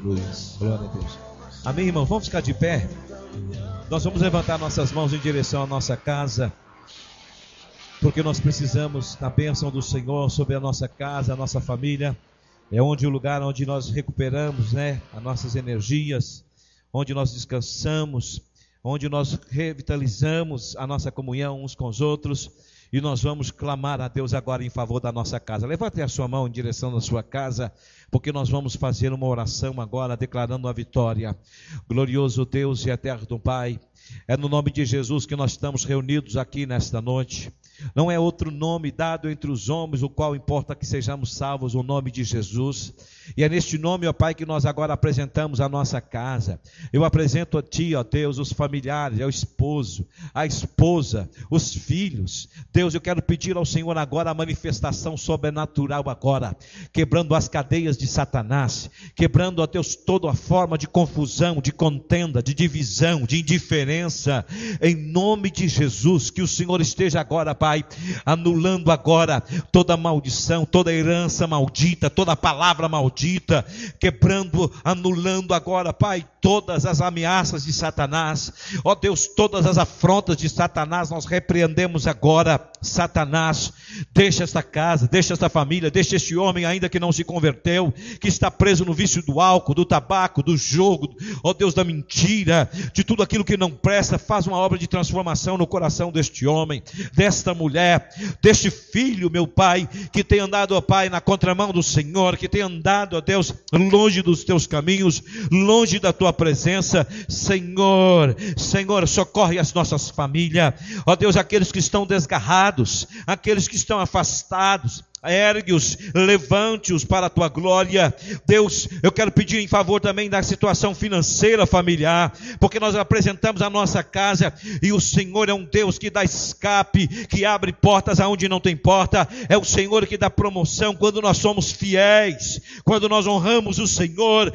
Luiz. Glória a Deus. Amém, irmãos? Vamos ficar de pé. Nós vamos levantar nossas mãos em direção à nossa casa, porque nós precisamos da bênção do Senhor sobre a nossa casa, a nossa família. É onde o lugar onde nós recuperamos, as nossas energias, onde nós descansamos, onde nós revitalizamos a nossa comunhão uns com os outros. E nós vamos clamar a Deus agora em favor da nossa casa. Levante a sua mão em direção da sua casa, porque nós vamos fazer uma oração agora, declarando a vitória. Glorioso Deus e eterno Pai, é no nome de Jesus que nós estamos reunidos aqui nesta noite. Não é outro nome dado entre os homens, o qual importa que sejamos salvos, o nome de Jesus. E é neste nome, ó Pai, que nós agora apresentamos a nossa casa. Eu apresento a Ti, ó Deus, os familiares, o esposo, a esposa, os filhos. Deus, eu quero pedir ao Senhor agora a manifestação sobrenatural agora, quebrando as cadeias de Satanás, quebrando, ó Deus, toda a forma de confusão, de contenda, de divisão, de indiferença. Em nome de Jesus, que o Senhor esteja agora, Pai, anulando agora toda maldição, toda herança maldita, toda palavra maldita, quebrando, anulando agora, Pai, todas as ameaças de Satanás. Ó Deus, todas as afrontas de Satanás, nós repreendemos agora. Satanás, deixa esta casa, deixa esta família, deixa este homem ainda que não se converteu, que está preso no vício do álcool, do tabaco, do jogo, ó Deus, da mentira, de tudo aquilo que não presta. Faz uma obra de transformação no coração deste homem, desta mulher, deste filho, meu Pai, que tem andado, ó Pai, na contramão do Senhor, que tem andado, ó Deus, longe dos teus caminhos, longe da tua presença. Senhor, socorre as nossas famílias, ó Deus, aqueles que estão desgarrados, aqueles que estão afastados, ergue-os, levante-os para a tua glória. Deus, eu quero pedir em favor também da situação financeira familiar, porque nós apresentamos a nossa casa e o Senhor é um Deus que dá escape, que abre portas aonde não tem porta. É o Senhor que dá promoção quando nós somos fiéis, quando nós honramos o Senhor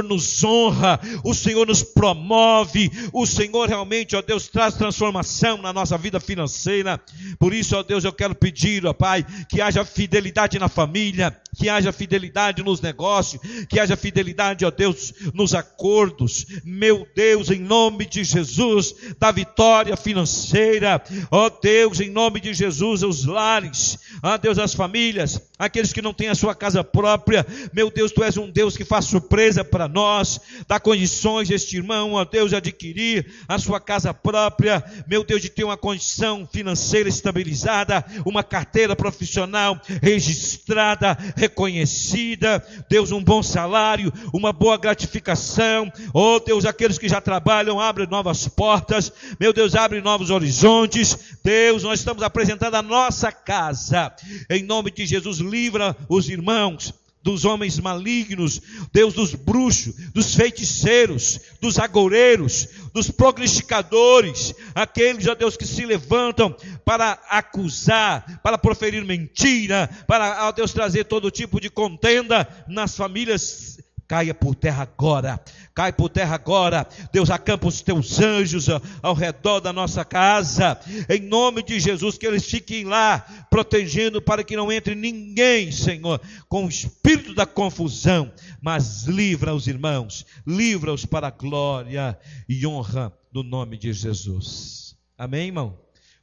nos honra, o Senhor nos promove, o Senhor realmente, ó Deus, traz transformação na nossa vida financeira. Por isso, ó Deus, eu quero pedir, ó Pai, que haja fidelidade na família, que haja fidelidade nos negócios, que haja fidelidade, ó Deus, nos acordos. Meu Deus, em nome de Jesus, da vitória financeira, ó Deus, em nome de Jesus, os lares, ó Deus, as famílias, aqueles que não têm a sua casa própria. Meu Deus, Tu és um Deus que faz surpresa para nós, dá condições a este irmão, ó Deus, de adquirir a sua casa própria, meu Deus, de ter uma condição financeira estabilizada, uma carteira profissional registrada, reconhecida. Deus, um bom salário, uma boa gratificação. Oh Deus, aqueles que já trabalham, abre novas portas. Meu Deus, abre novos horizontes. Deus, nós estamos apresentando a nossa casa. Em nome de Jesus, livra os irmãos dos homens malignos, Deus, dos bruxos, dos feiticeiros, dos agoureiros, dos prognosticadores, aqueles, ó Deus, que se levantam para acusar, para proferir mentira, para, ó Deus, trazer todo tipo de contenda nas famílias. Caia por terra agora, cai por terra agora. Deus, acampa os teus anjos ao redor da nossa casa, em nome de Jesus, que eles fiquem lá, protegendo para que não entre ninguém, Senhor, com o espírito da confusão, mas livra os irmãos, livra-os para a glória e honra do nome de Jesus. Amém, irmão?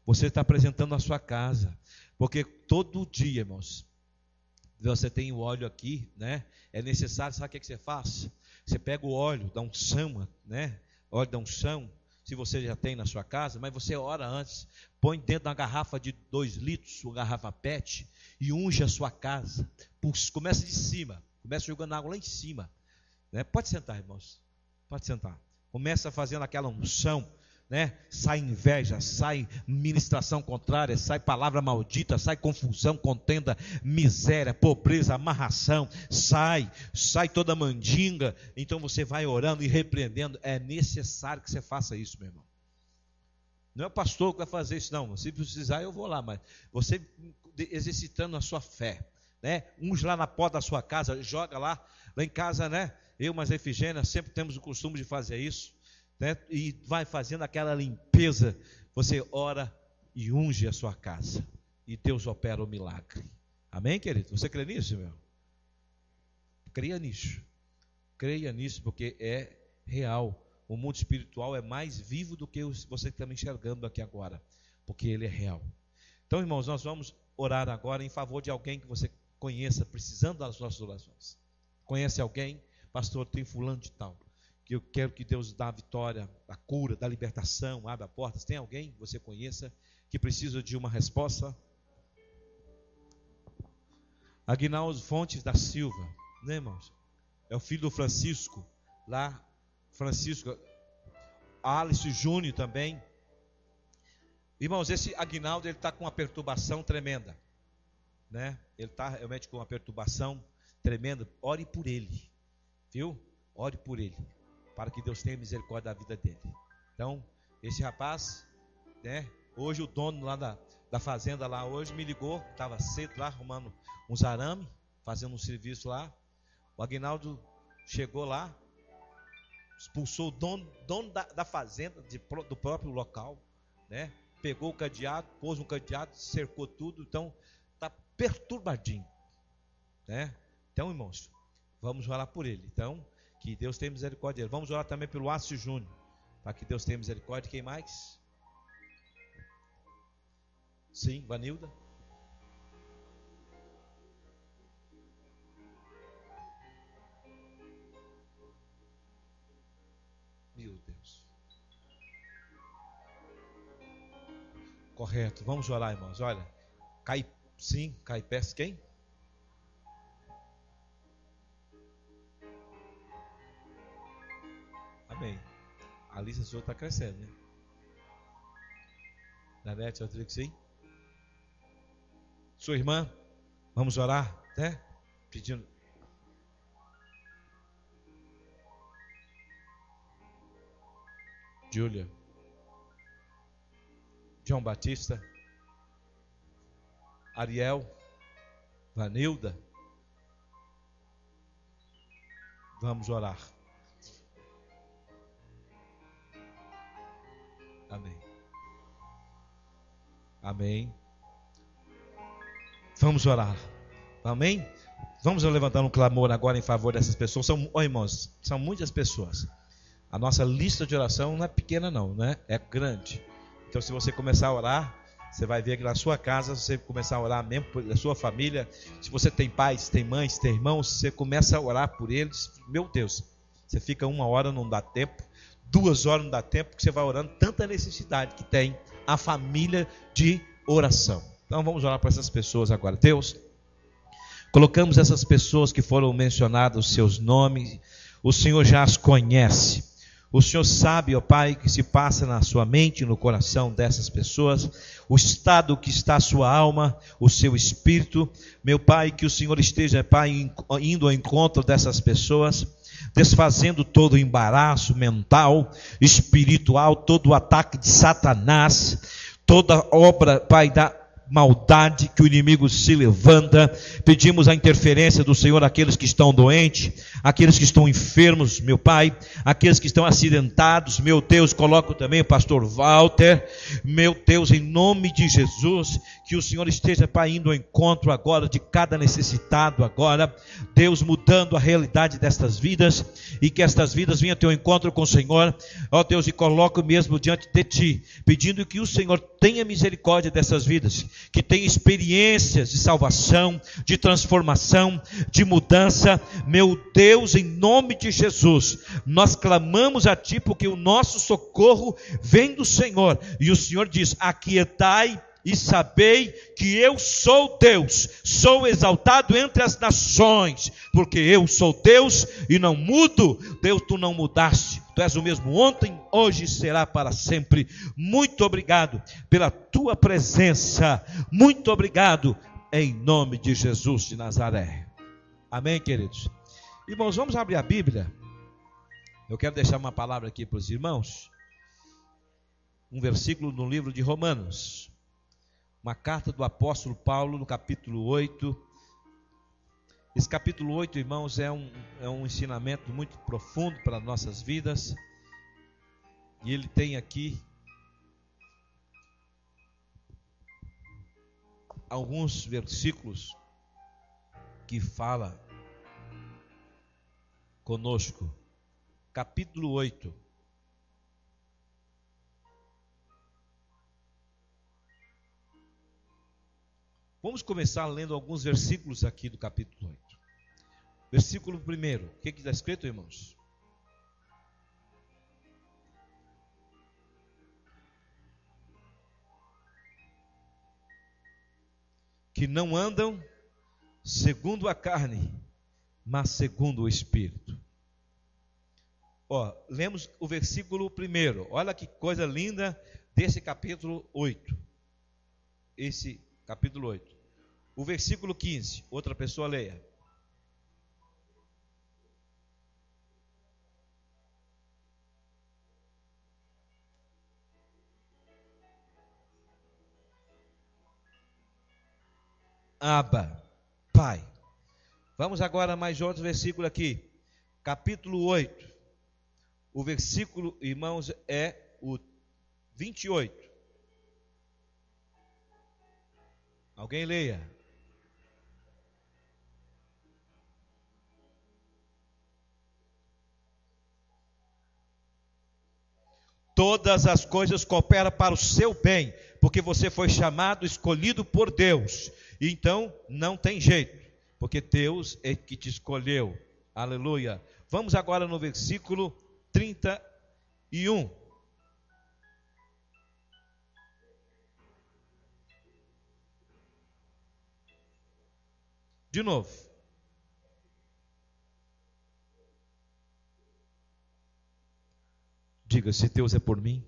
Você está apresentando a sua casa, porque todo dia, irmãos, você tem o óleo aqui, é necessário, sabe o que você faz? Você pega o óleo da unção, óleo da unção, se você já tem na sua casa, mas você ora antes, põe dentro de uma garrafa de 2 litros, uma garrafa PET, e unge a sua casa. Começa de cima, começa jogando água lá em cima, Pode sentar, irmãos, pode sentar. Começa fazendo aquela unção, sai inveja, sai ministração contrária, sai palavra maldita, sai confusão, contenda, miséria, pobreza, amarração, sai toda mandinga. Então você vai orando e repreendendo. É necessário que você faça isso, meu irmão. Não é o pastor que vai fazer isso, não. Se precisar eu vou lá, mas você exercitando a sua fé, Unge lá na porta da sua casa, joga lá em casa, eu, mas a Efigênia, sempre temos o costume de fazer isso, e vai fazendo aquela limpeza. Você ora e unge a sua casa, e Deus opera o milagre. Amém, querido? Você crê nisso, meu? Creia nisso. Creia nisso, porque é real. O mundo espiritual é mais vivo do que você está me enxergando aqui agora, porque ele é real. Então, irmãos, nós vamos orar agora em favor de alguém que você conheça, precisando das nossas orações. Conhece alguém? Pastor, tem fulano de tal, que eu quero que Deus dê a vitória, a cura, da libertação, abra portas. Tem alguém que você conheça que precisa de uma resposta? Aguinaldo Fontes da Silva, né, irmãos? É o filho do Francisco, lá, Francisco, Alice Júnior também. Irmãos, esse Aguinaldo, ele está com uma perturbação tremenda, né? Ele está realmente com uma perturbação tremenda. Ore por ele, viu? Ore por ele, para que Deus tenha misericórdia da vida dele. Então, esse rapaz, né? Hoje o dono lá da fazenda lá hoje me ligou, estava cedo lá arrumando uns arame, fazendo um serviço lá. O Aguinaldo chegou lá, expulsou o dono da fazenda, do próprio local, né? Pegou o cadeado, pôs um cadeado, cercou tudo, então está perturbadinho, né? Então, irmãos, vamos orar por ele. Então, que Deus tenha misericórdia dele. Vamos orar também pelo Ácio Júnior, para que Deus tenha misericórdia. Quem mais? Sim, Vanilda. Meu Deus. Correto. Vamos orar, irmãos. Olha, Caipés, quem? Amém. A lista sua está crescendo, né? Nanete, Rodrigo, sim. Sua irmã, vamos orar, né? Pedindo. Júlia. João Batista. Ariel. Vanilda. Vamos orar. Amém. Amém. Vamos orar. Amém? Vamos levantar um clamor agora em favor dessas pessoas. Irmãos, são muitas pessoas. A nossa lista de oração não é pequena não, né? É grande. Então, se você começar a orar, você vai ver que na sua casa, você começar a orar mesmo pela sua família. Se você tem pais, tem mães, tem irmãos, você começa a orar por eles. Meu Deus, você fica 1 hora, não dá tempo. 2 horas não dá tempo, porque você vai orando tanta necessidade que tem a família de oração. Então vamos orar para essas pessoas agora. Deus, colocamos essas pessoas que foram mencionadas, os seus nomes, o Senhor já as conhece. O Senhor sabe, ó Pai, o que se passa na sua mente e no coração dessas pessoas, o estado que está a sua alma, o seu espírito. Meu Pai, que o Senhor esteja, Pai, indo ao encontro dessas pessoas, desfazendo todo o embaraço mental, espiritual, todo o ataque de Satanás, toda obra, Pai, da maldade que o inimigo se levanta. Pedimos a interferência do Senhor àqueles que estão doentes, aqueles que estão enfermos, meu Pai, aqueles que estão acidentados, meu Deus, coloco também o pastor Walter, meu Deus, em nome de Jesus, que o Senhor esteja, Pai, indo ao encontro agora de cada necessitado agora, Deus, mudando a realidade destas vidas, e que estas vidas venham ter um encontro com o Senhor, ó Deus, e coloco mesmo diante de Ti, pedindo que o Senhor tenha misericórdia dessas vidas, que tenha experiências de salvação, de transformação, de mudança. Meu Deus, em nome de Jesus, nós clamamos a Ti, porque o nosso socorro vem do Senhor, e o Senhor diz: aquietai e sabei que eu sou Deus, sou exaltado entre as nações, porque eu sou Deus e não mudo. Deus, Tu não mudaste, Tu és o mesmo ontem, hoje e será para sempre. Muito obrigado pela Tua presença, muito obrigado, em nome de Jesus de Nazaré. Amém, queridos? Irmãos, vamos abrir a Bíblia. Eu quero deixar uma palavra aqui para os irmãos, um versículo no livro de Romanos, uma carta do apóstolo Paulo, no capítulo 8. Esse capítulo 8, irmãos, é um ensinamento muito profundo para nossas vidas. E ele tem aqui alguns versículos que fala conosco. Capítulo 8. Vamos começar lendo alguns versículos aqui do capítulo 8. Versículo 1. O que está escrito, irmãos? Que não andam segundo a carne, mas segundo o Espírito. Lemos o versículo 1. Olha que coisa linda desse capítulo 8. Esse capítulo 8. O versículo 15. Outra pessoa leia. Abba, Pai. Vamos agora mais outro versículo aqui. Capítulo 8. O versículo, irmãos, é o 28. Alguém leia. Todas as coisas cooperam para o seu bem, porque você foi chamado, escolhido por Deus. Então, não tem jeito, porque Deus é que te escolheu. Aleluia. Vamos agora no versículo 31. De novo. Diga, se Deus é por mim,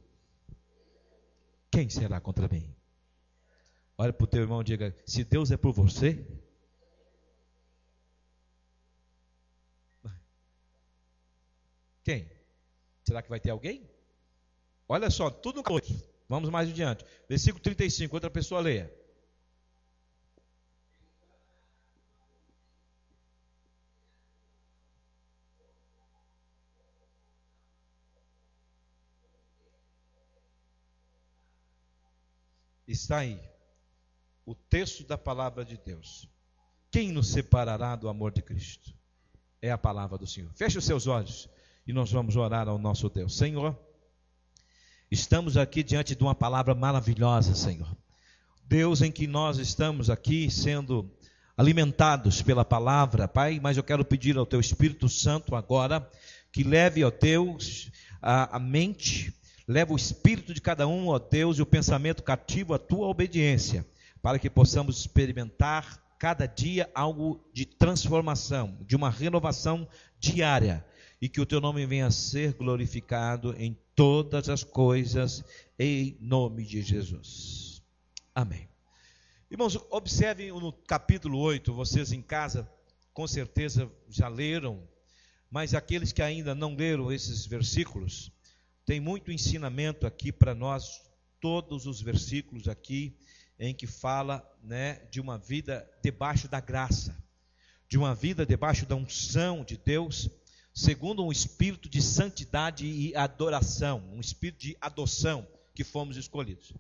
quem será contra mim? Olha para o teu irmão e diga, se Deus é por você, quem? Será que vai ter alguém? Olha só, tudo no outro. Vamos mais adiante. Versículo 35, outra pessoa leia. Está aí o texto da palavra de Deus. Quem nos separará do amor de Cristo? É a palavra do Senhor. Feche os seus olhos e nós vamos orar ao nosso Deus. Senhor, estamos aqui diante de uma palavra maravilhosa, Senhor. Deus, em que nós estamos aqui sendo alimentados pela palavra, Pai, mas eu quero pedir ao Teu Espírito Santo agora que leve, ó Deus, a mente, leva o espírito de cada um, ó Deus, e o pensamento cativo à Tua obediência, para que possamos experimentar cada dia algo de transformação, de uma renovação diária, e que o Teu nome venha a ser glorificado em todas as coisas, em nome de Jesus. Amém. Irmãos, observem no capítulo 8, vocês em casa, com certeza já leram, mas aqueles que ainda não leram esses versículos, tem muito ensinamento aqui para nós, todos os versículos aqui, em que fala, de uma vida debaixo da graça, de uma vida debaixo da unção de Deus, segundo um espírito de santidade e adoração, um espírito de adoção que fomos escolhidos.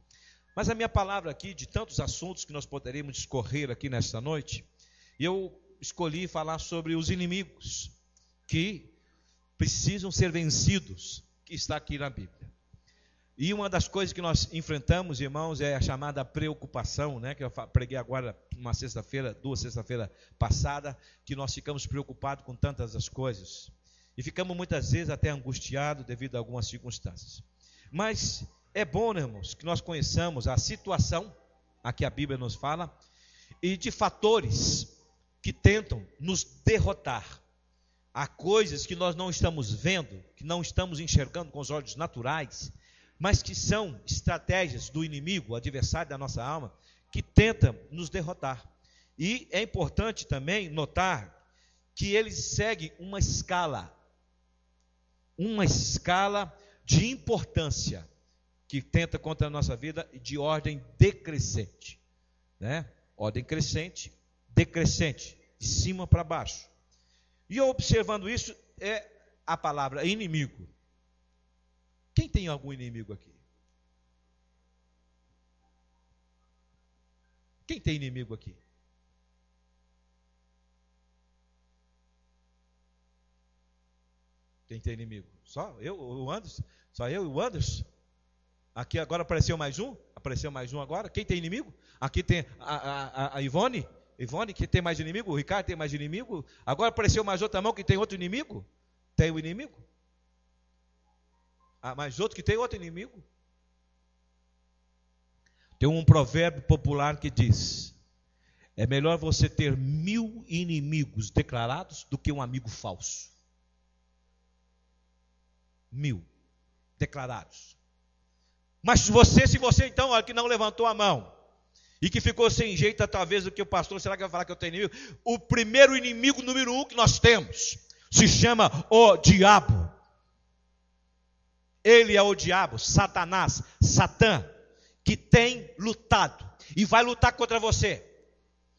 Mas a minha palavra aqui, de tantos assuntos que nós poderíamos discorrer aqui nesta noite, eu escolhi falar sobre os inimigos que precisam ser vencidos, que está aqui na Bíblia. E uma das coisas que nós enfrentamos, irmãos, é a chamada preocupação, que eu preguei agora duas sexta-feira passada, que nós ficamos preocupados com tantas as coisas. E ficamos muitas vezes até angustiados devido a algumas circunstâncias. Mas é bom, irmãos, que nós conheçamos a situação, a que a Bíblia nos fala, e de fatores que tentam nos derrotar. Há coisas que nós não estamos vendo, que não estamos enxergando com os olhos naturais, mas que são estratégias do inimigo, o adversário da nossa alma, que tenta nos derrotar. E é importante também notar que ele segue uma escala de importância, que tenta contra a nossa vida de ordem decrescente, Ordem crescente, decrescente, de cima para baixo. E observando isso, é a palavra inimigo. Quem tem algum inimigo aqui? Quem tem inimigo aqui? Quem tem inimigo? Só eu, o Anderson? Só eu e o Anderson? Aqui agora apareceu mais um? Apareceu mais um agora? Quem tem inimigo? Aqui tem a Ivone. Ivone, que tem mais inimigo? O Ricardo tem mais inimigo? Agora apareceu mais outra mão que tem outro inimigo? Tem o inimigo? Mais outro que tem outro inimigo? Tem um provérbio popular que diz: é melhor você ter 1000 inimigos declarados do que um amigo falso. 1000 declarados. Mas se você então, olha, que não levantou a mão e que ficou sem jeito, talvez do que o pastor, será que vai falar que eu tenho inimigo? O primeiro inimigo número 1 que nós temos se chama o diabo. Ele é o diabo, Satanás, Satã, que tem lutado e vai lutar contra você.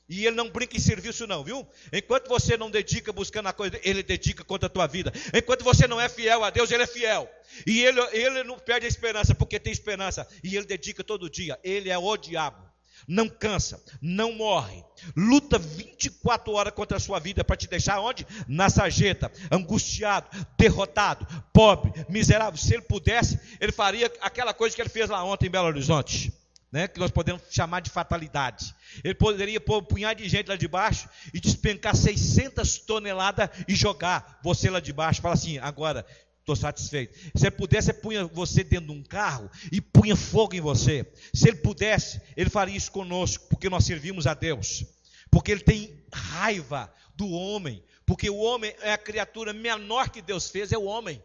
E ele não brinca em serviço não, viu? Enquanto você não dedica buscando a coisa, ele dedica contra a tua vida. Enquanto você não é fiel a Deus, ele é fiel. E ele não perde a esperança, porque tem esperança. E ele dedica todo dia. Ele é o diabo. Não cansa, não morre. Luta 24 horas contra a sua vida para te deixar onde? Na sarjeta, angustiado, derrotado, pobre, miserável. Se ele pudesse, ele faria aquela coisa que ele fez lá ontem em Belo Horizonte, né? Que nós podemos chamar de fatalidade. Ele poderia pôr um punhado de gente lá de baixo e despencar 600 toneladas e jogar você lá de baixo. Fala assim: agora estou satisfeito. Se ele pudesse, ele punha você dentro de um carro e punha fogo em você. Se ele pudesse, ele faria isso conosco, porque nós servimos a Deus. Porque ele tem raiva do homem, porque o homem é a criatura menor que Deus fez, é o homem.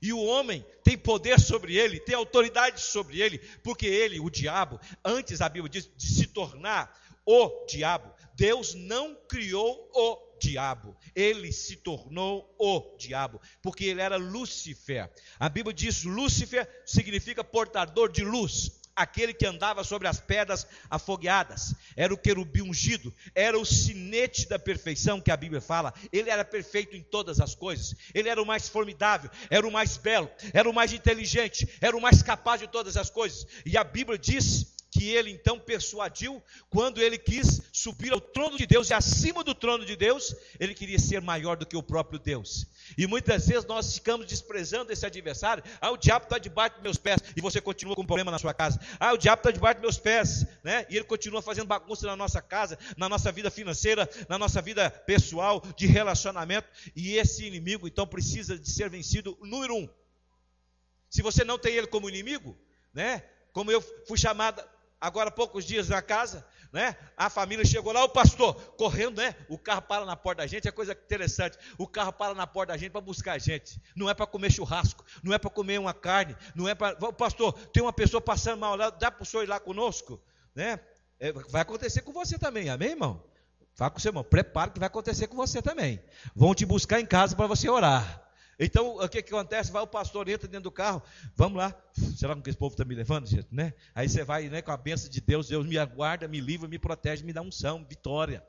E o homem tem poder sobre ele, tem autoridade sobre ele, porque ele, o diabo, antes a Bíblia diz, de se tornar o diabo, Deus não criou o diabo, ele se tornou o diabo, porque ele era Lúcifer. A Bíblia diz: Lúcifer significa portador de luz, aquele que andava sobre as pedras afogueadas, era o querubim ungido, era o sinete da perfeição que a Bíblia fala. Ele era perfeito em todas as coisas, ele era o mais formidável, era o mais belo, era o mais inteligente, era o mais capaz de todas as coisas. E a Bíblia diz que ele então persuadiu, quando ele quis subir ao trono de Deus, e acima do trono de Deus, ele queria ser maior do que o próprio Deus. E muitas vezes nós ficamos desprezando esse adversário. O diabo está debaixo dos meus pés, e você continua com um problema na sua casa. O diabo está debaixo dos meus pés, né? E ele continua fazendo bagunça na nossa casa, na nossa vida financeira, na nossa vida pessoal, de relacionamento. E esse inimigo então precisa de ser vencido, número 1. Se você não tem ele como inimigo, né? Como eu fui chamado agora há poucos dias na casa, né? A família chegou lá, o pastor correndo, né? O carro para na porta da gente, é coisa interessante. O carro para na porta da gente para buscar a gente. Não é para comer churrasco, não é para comer uma carne, não é para... Pastor, tem uma pessoa passando mal lá, dá para o senhor ir lá conosco, né? Vai acontecer com você também, amém, irmão? Fala com o seu irmão, prepara que vai acontecer com você também. Vão te buscar em casa para você orar. Então, o que acontece? Vai o pastor, entra dentro do carro, vamos lá, será que esse povo está me levando, gente, né? Aí você vai, né, com a bênção de Deus, Deus me aguarda, me livra, me protege, me dá unção, vitória.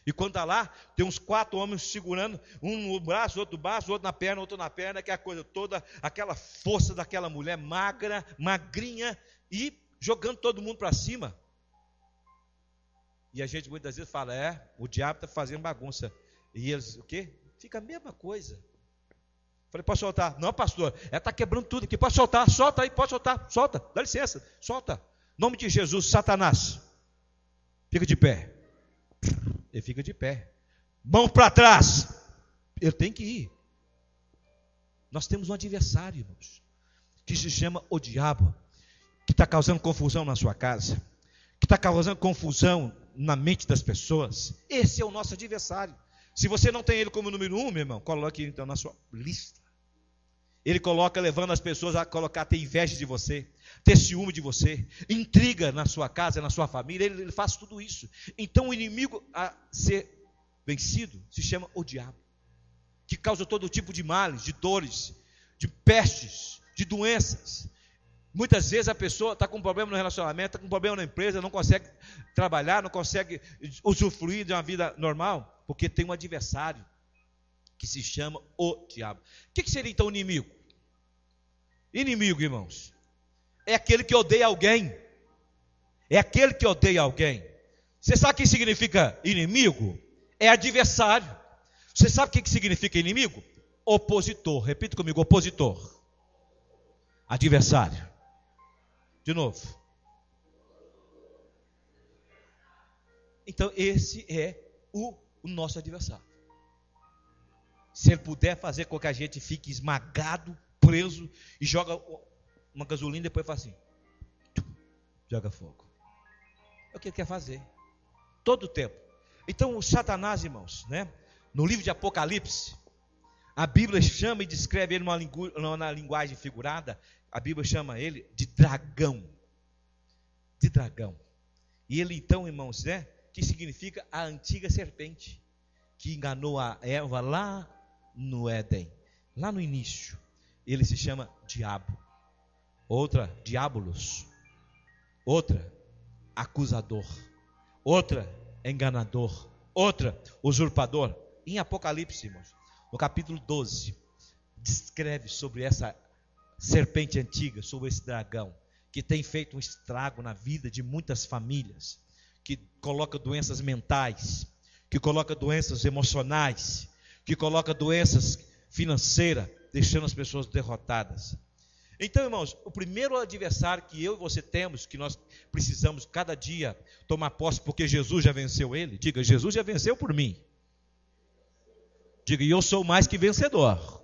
E quando está lá, tem uns 4 homens segurando, um no braço, outro na perna, outro na perna, que é a coisa toda, aquela força daquela mulher magra, magrinha, e jogando todo mundo para cima. E a gente muitas vezes fala: o diabo está fazendo bagunça. E eles, o quê? Fica a mesma coisa. Falei: pode soltar. Não, pastor, ela está quebrando tudo aqui. Pode soltar, solta aí, pode soltar, solta, dá licença, solta. Em nome de Jesus, Satanás, fica de pé. Ele fica de pé. Mão para trás. Ele tem que ir. Nós temos um adversário, irmãos, que se chama o diabo, que está causando confusão na sua casa, que está causando confusão na mente das pessoas. Esse é o nosso adversário. Se você não tem ele como número 1, meu irmão, coloque ele então na sua lista. Ele coloca, levando as pessoas a ter inveja de você, ter ciúme de você, intriga na sua casa, na sua família. Ele faz tudo isso. Então o inimigo a ser vencido se chama o diabo, que causa todo tipo de males, de dores, de pestes, de doenças. Muitas vezes a pessoa está com um problema no relacionamento, está com um problema na empresa, não consegue trabalhar, não consegue usufruir de uma vida normal, porque tem um adversário que se chama o diabo. O que seria então o inimigo? Inimigo, irmãos, é aquele que odeia alguém. É aquele que odeia alguém. Você sabe o que significa inimigo? É adversário. Você sabe o que significa inimigo? opositor. Repita comigo, opositor. Adversário. De novo. Então esse é o nosso adversário. Se ele puder fazer com que a gente fique esmagado, preso, e joga uma gasolina e depois faz assim, joga fogo. É o que ele quer fazer. Todo o tempo. Então o Satanás, irmãos, né? No livro de Apocalipse, a Bíblia chama e descreve ele numa linguagem figurada. A Bíblia chama ele de dragão. De dragão. E ele então, irmãos, né? Que significa a antiga serpente, que enganou a Eva lá no Éden, lá no início. Ele se chama diabo. Outra, diabolos. Outra, acusador. Outra, enganador. Outra, usurpador. Em Apocalipse, irmãos, no capítulo 12, descreve sobre essa serpente antiga, sobre esse dragão, que tem feito um estrago na vida de muitas famílias, que coloca doenças mentais, que coloca doenças emocionais, que coloca doenças financeiras, deixando as pessoas derrotadas. Então, irmãos, o primeiro adversário que eu e você temos, que nós precisamos cada dia tomar posse, porque Jesus já venceu ele. Diga, Jesus já venceu por mim. Diga, e eu sou mais que vencedor.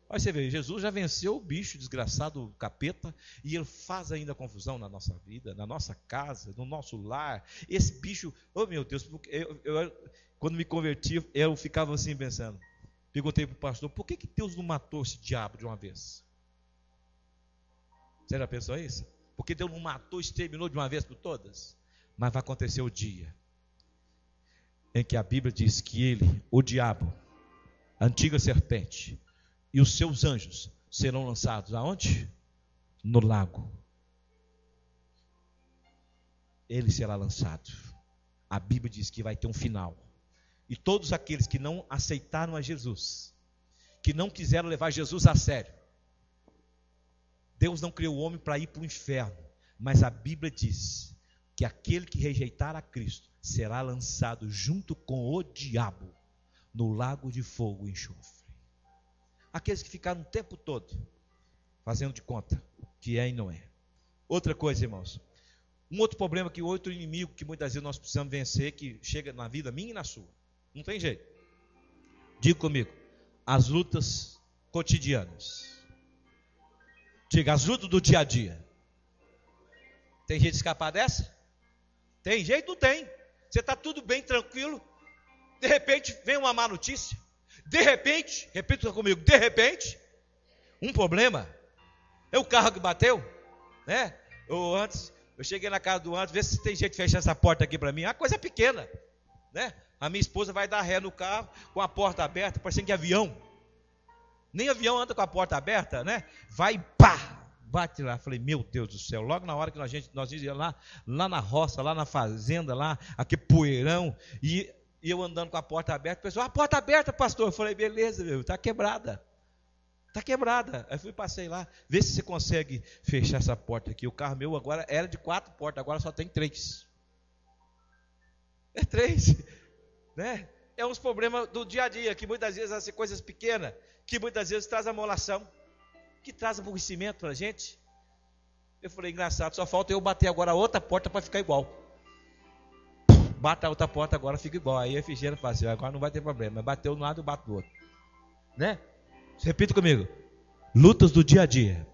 Olha, você vê, Jesus já venceu o bicho desgraçado, o capeta, e ele faz ainda confusão na nossa vida, na nossa casa, no nosso lar. Esse bicho, oh meu Deus, quando me converti, eu ficava assim pensando. Perguntei para o pastor, por que Deus não matou esse diabo de uma vez? Você já pensou isso? Porque Deus não matou, exterminou de uma vez por todas? Mas vai acontecer o dia em que a Bíblia diz que ele, o diabo, a antiga serpente, e os seus anjos serão lançados aonde? No lago. Ele será lançado. A Bíblia diz que vai ter um final. E todos aqueles que não aceitaram a Jesus, que não quiseram levar Jesus a sério, Deus não criou o homem para ir para o inferno, mas a Bíblia diz que aquele que rejeitar a Cristo será lançado junto com o diabo no lago de fogo e enxofre. Aqueles que ficaram o tempo todo fazendo de conta que é e não é. Outra coisa, irmãos, um outro problema, outro inimigo que muitas vezes nós precisamos vencer, que chega na vida minha e na sua, não tem jeito. Diga comigo, as lutas cotidianas. Diga, as lutas do dia a dia. Tem jeito de escapar dessa? Tem jeito? Não tem. Você está tudo bem, tranquilo. De repente vem uma má notícia. De repente, repita comigo, de repente, um problema. É o carro que bateu, né? Eu cheguei na casa do Anderson, vê se tem jeito de fechar essa porta aqui para mim. É uma coisa pequena, né? A minha esposa vai dar ré no carro com a porta aberta, parecendo que é avião. Nem avião anda com a porta aberta, né? Vai, pá, bate lá. Falei, meu Deus do céu. Logo na hora que nós íamos lá na roça, lá na fazenda, lá, aquele poeirão, e eu andando com a porta aberta, o pessoal, a porta aberta, pastor. Eu falei, beleza, meu, está quebrada. Está quebrada. Aí passei lá, vê se você consegue fechar essa porta aqui. O carro meu agora era de 4 portas, agora só tem 3. É 3, né? É uns problemas do dia a dia, que muitas vezes são coisas pequenas, que muitas vezes traz amolação, que traz aborrecimento para a gente. Eu falei, engraçado, só falta eu bater agora a outra porta para ficar igual. Bata a outra porta agora, fica igual. Aí a Figueira fala assim, agora não vai ter problema. Bateu um lado, eu bato do outro. Né? Repita comigo. Lutas do dia a dia.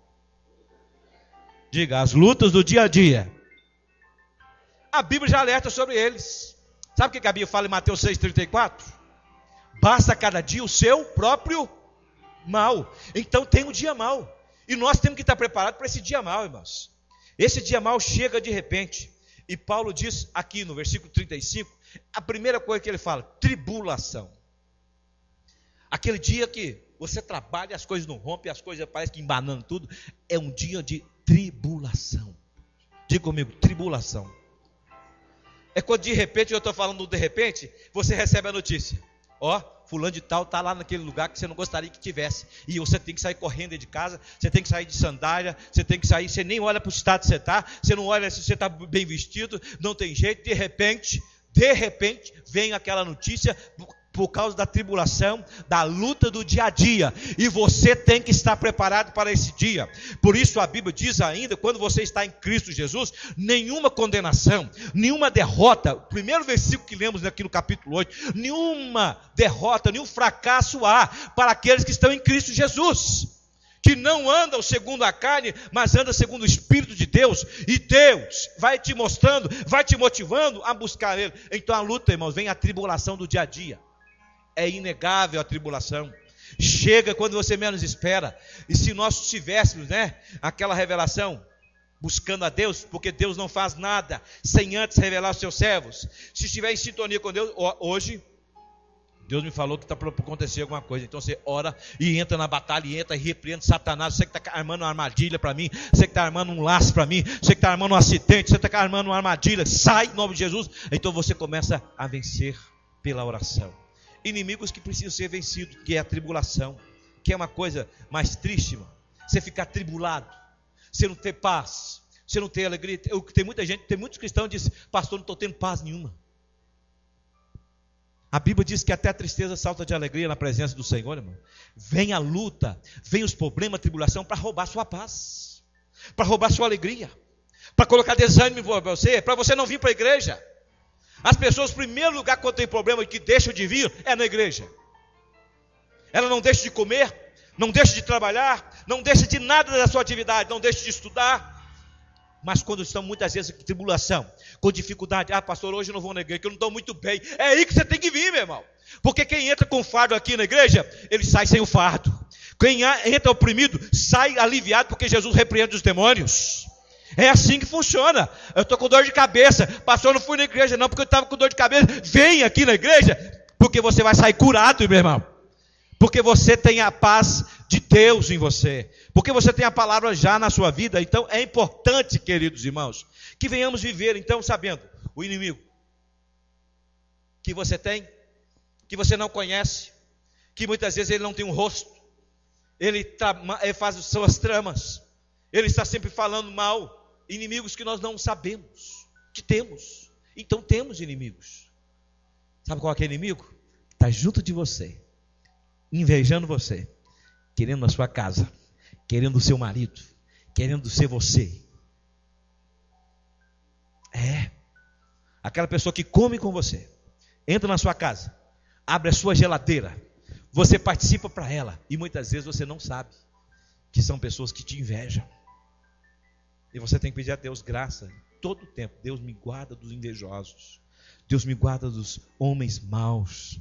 Diga, as lutas do dia a dia. A Bíblia já alerta sobre eles. Sabe o que a Bíblia fala em Mateus 6,34? Basta cada dia o seu próprio mal. Então tem um dia mau. E nós temos que estar preparados para esse dia mau, irmãos. Esse dia mau chega de repente. E Paulo diz aqui no versículo 35, a primeira coisa que ele fala, tribulação. Aquele dia que você trabalha, as coisas não rompem, as coisas parecem que embanando tudo. É um dia de tribulação. Diga comigo, tribulação. É quando de repente, eu estou falando de repente, você recebe a notícia. Ó, fulano de tal está lá naquele lugar que você não gostaria que tivesse. E você tem que sair correndo de casa, você tem que sair de sandália, você tem que sair, você nem olha para o estado que você está, você não olha se você está bem vestido, não tem jeito, de repente, vem aquela notícia, por causa da tribulação, da luta do dia a dia. E você tem que estar preparado para esse dia. Por isso a Bíblia diz ainda, quando você está em Cristo Jesus, nenhuma condenação, nenhuma derrota. O primeiro versículo que lemos aqui no capítulo 8, nenhuma derrota, nenhum fracasso há para aqueles que estão em Cristo Jesus, que não andam segundo a carne, mas andam segundo o Espírito de Deus, e Deus vai te mostrando, vai te motivando a buscar Ele. Então a luta, irmãos, vem a tribulação do dia a dia, é inegável a tribulação, chega quando você menos espera. E se nós tivéssemos, aquela revelação, buscando a Deus, porque Deus não faz nada sem antes revelar aos seus servos, se estiver em sintonia com Deus, hoje, Deus me falou que está para acontecer alguma coisa. Então você ora e entra na batalha, e entra e repreende Satanás. Você que está armando uma armadilha para mim, você que está armando um laço para mim, você que está armando um acidente, você está armando uma armadilha, sai em nome de Jesus. Então você começa a vencer pela oração. Inimigos que precisam ser vencidos, que é a tribulação, que é uma coisa mais triste, irmão. Você ficar tribulado, você não ter paz, você não ter alegria. Tem muita gente, tem muitos cristãos que dizem: pastor, não estou tendo paz nenhuma. A Bíblia diz que até a tristeza salta de alegria na presença do Senhor, irmão. Vem a luta, vem os problemas, a tribulação para roubar sua paz, para roubar sua alegria, para colocar desânimo para você não vir para a igreja. As pessoas, em primeiro lugar, quando tem problema que deixam de vir, é na igreja. Ela não deixa de comer, não deixa de trabalhar, não deixa de nada da sua atividade, não deixa de estudar. Mas quando estão muitas vezes com tribulação, com dificuldade: pastor, hoje eu não vou na igreja, que eu não estou muito bem. É aí que você tem que vir, meu irmão. Porque quem entra com fardo aqui na igreja, ele sai sem o fardo. Quem entra oprimido, sai aliviado, porque Jesus repreende os demônios. É assim que funciona. Eu estou com dor de cabeça, pastor, eu não fui na igreja não, porque eu estava com dor de cabeça. Vem aqui na igreja, porque você vai sair curado, meu irmão. Porque você tem a paz de Deus em você, porque você tem a palavra já na sua vida. Então é importante, queridos irmãos, que venhamos viver então sabendo o inimigo que você tem, que você não conhece, que muitas vezes ele não tem um rosto, ele faz as suas tramas, ele está sempre falando mal. Inimigos que nós não sabemos que temos. Então temos inimigos. Sabe qual é aquele inimigo? Está junto de você, invejando você, querendo a sua casa, querendo o seu marido, querendo ser você. Aquela pessoa que come com você, entra na sua casa, abre a sua geladeira, você participa para ela, e muitas vezes você não sabe que são pessoas que te invejam. E você tem que pedir a Deus graça todo o tempo. Deus me guarda dos invejosos, Deus me guarda dos homens maus.